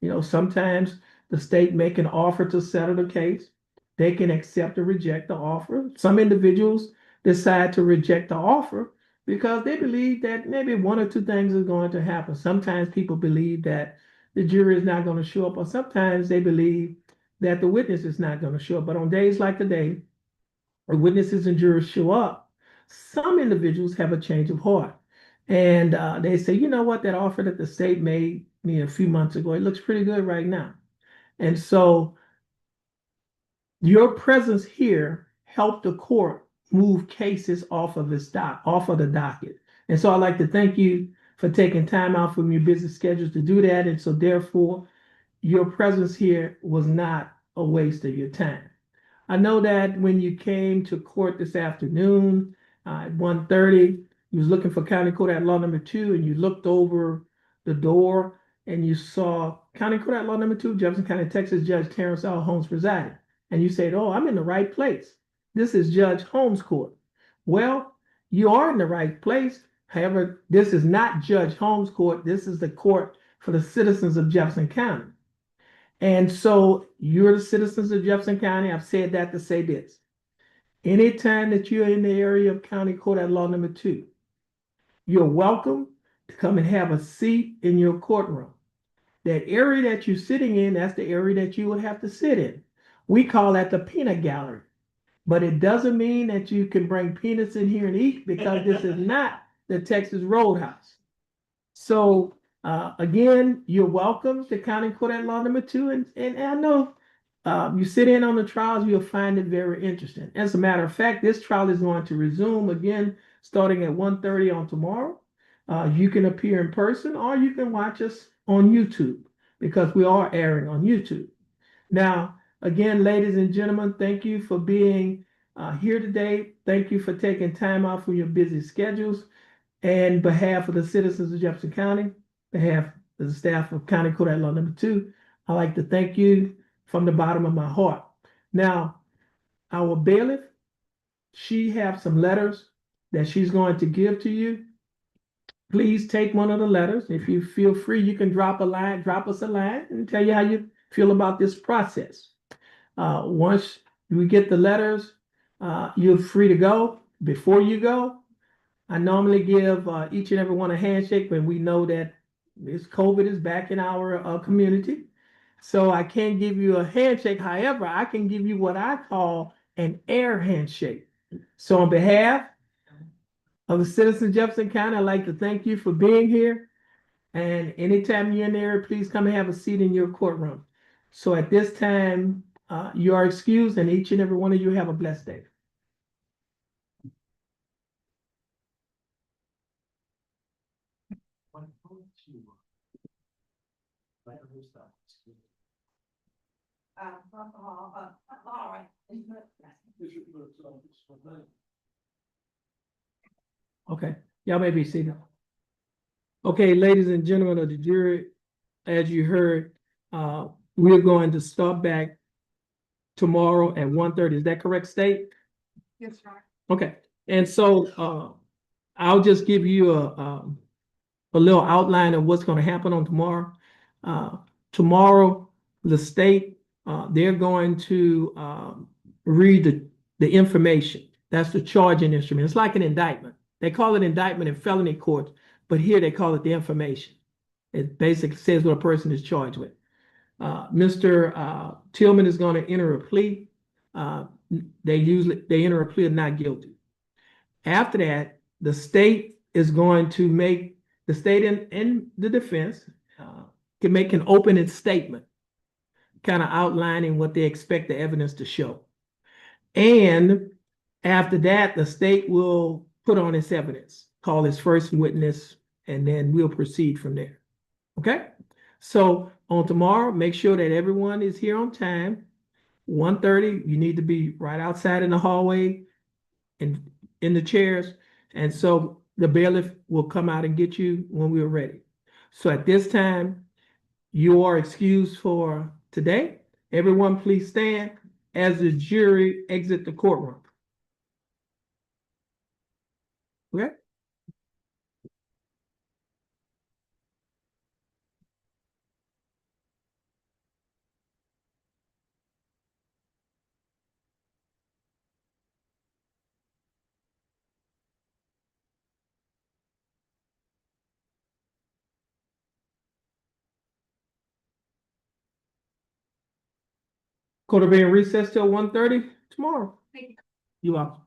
You know, sometimes the state make an offer to settle the case. They can accept or reject the offer. Some individuals decide to reject the offer because they believe that maybe one or two things are going to happen. Sometimes people believe that the jury is not going to show up, or sometimes they believe that the witness is not going to show up. But on days like today, where witnesses and jurors show up, some individuals have a change of heart. And they say, you know what, that offer that the state made me a few months ago, it looks pretty good right now. And so your presence here helped the court move cases off of the docket. And so I'd like to thank you for taking time out from your busy schedules to do that. And so therefore, your presence here was not a waste of your time. I know that when you came to court this afternoon, at 1:30, you was looking for County Court at Law number 2, and you looked over the door and you saw County Court at Law number 2, Jefferson County, Texas, Judge Terrence Holmes presiding. And you said, oh, I'm in the right place. This is Judge Holmes' court. Well, you are in the right place. However, this is not Judge Holmes' court. This is the court for the citizens of Jefferson County. And so you're the citizens of Jefferson County. I've said that to say this. Anytime that you're in the area of County Court at Law number 2, you're welcome to come and have a seat in your courtroom. That area that you're sitting in, that's the area that you would have to sit in. We call that the peanut gallery. But it doesn't mean that you can bring peanuts in here and eat, because this is not the Texas Roadhouse. So again, you're welcome to County Court at Law number 2. And I know you sit in on the trials, you'll find it very interesting. As a matter of fact, this trial is going to resume again starting at 1:30 on tomorrow. You can appear in person or you can watch us on YouTube, because we are airing on YouTube. Now, again, ladies and gentlemen, thank you for being here today. Thank you for taking time out from your busy schedules. And behalf of the citizens of Jefferson County, behalf of the staff of County Court at Law number 2, I'd like to thank you from the bottom of my heart. Now, our bailiff, she has some letters that she's going to give to you. Please take one of the letters. If you feel free, you can drop us a line and tell you how you feel about this process. Once we get the letters, you're free to go. Before you go, I normally give each and every one a handshake when we know that this COVID is back in our community. So I can't give you a handshake. However, I can give you what I call an air handshake. So on behalf of the citizens of Jefferson County, I'd like to thank you for being here. And anytime you're in there, please come and have a seat in your courtroom. So at this time, you are excused, and each and every one of you have a blessed day. All right. Okay, y'all may be seated. Okay, ladies and gentlemen of the jury, as you heard, we're going to start back tomorrow at 1:30. Is that correct, State? Yes, sir. Okay, and so I'll just give you a little outline of what's going to happen on tomorrow. Tomorrow, the state, they're going to read the information. That's the charging instrument. It's like an indictment. They call it indictment in felony court, but here they call it the information. It basically says what a person is charged with. Mr. Tillman is going to enter a plea. They enter a plea of not guilty. After that, the state is going to make the state and the defense can make an opening statement, kind of outlining what they expect the evidence to show. And after that, the state will put on its evidence, call its first witness, and then we'll proceed from there. Okay? So on tomorrow, make sure that everyone is here on time. 1:30, you need to be right outside in the hallway and in the chairs. And so the bailiff will come out and get you when we're ready. So at this time, you are excused for today. Everyone, please stand as the jury exit the courtroom. Okay? Court will be in recess till 1:30 tomorrow. Thank you. You are.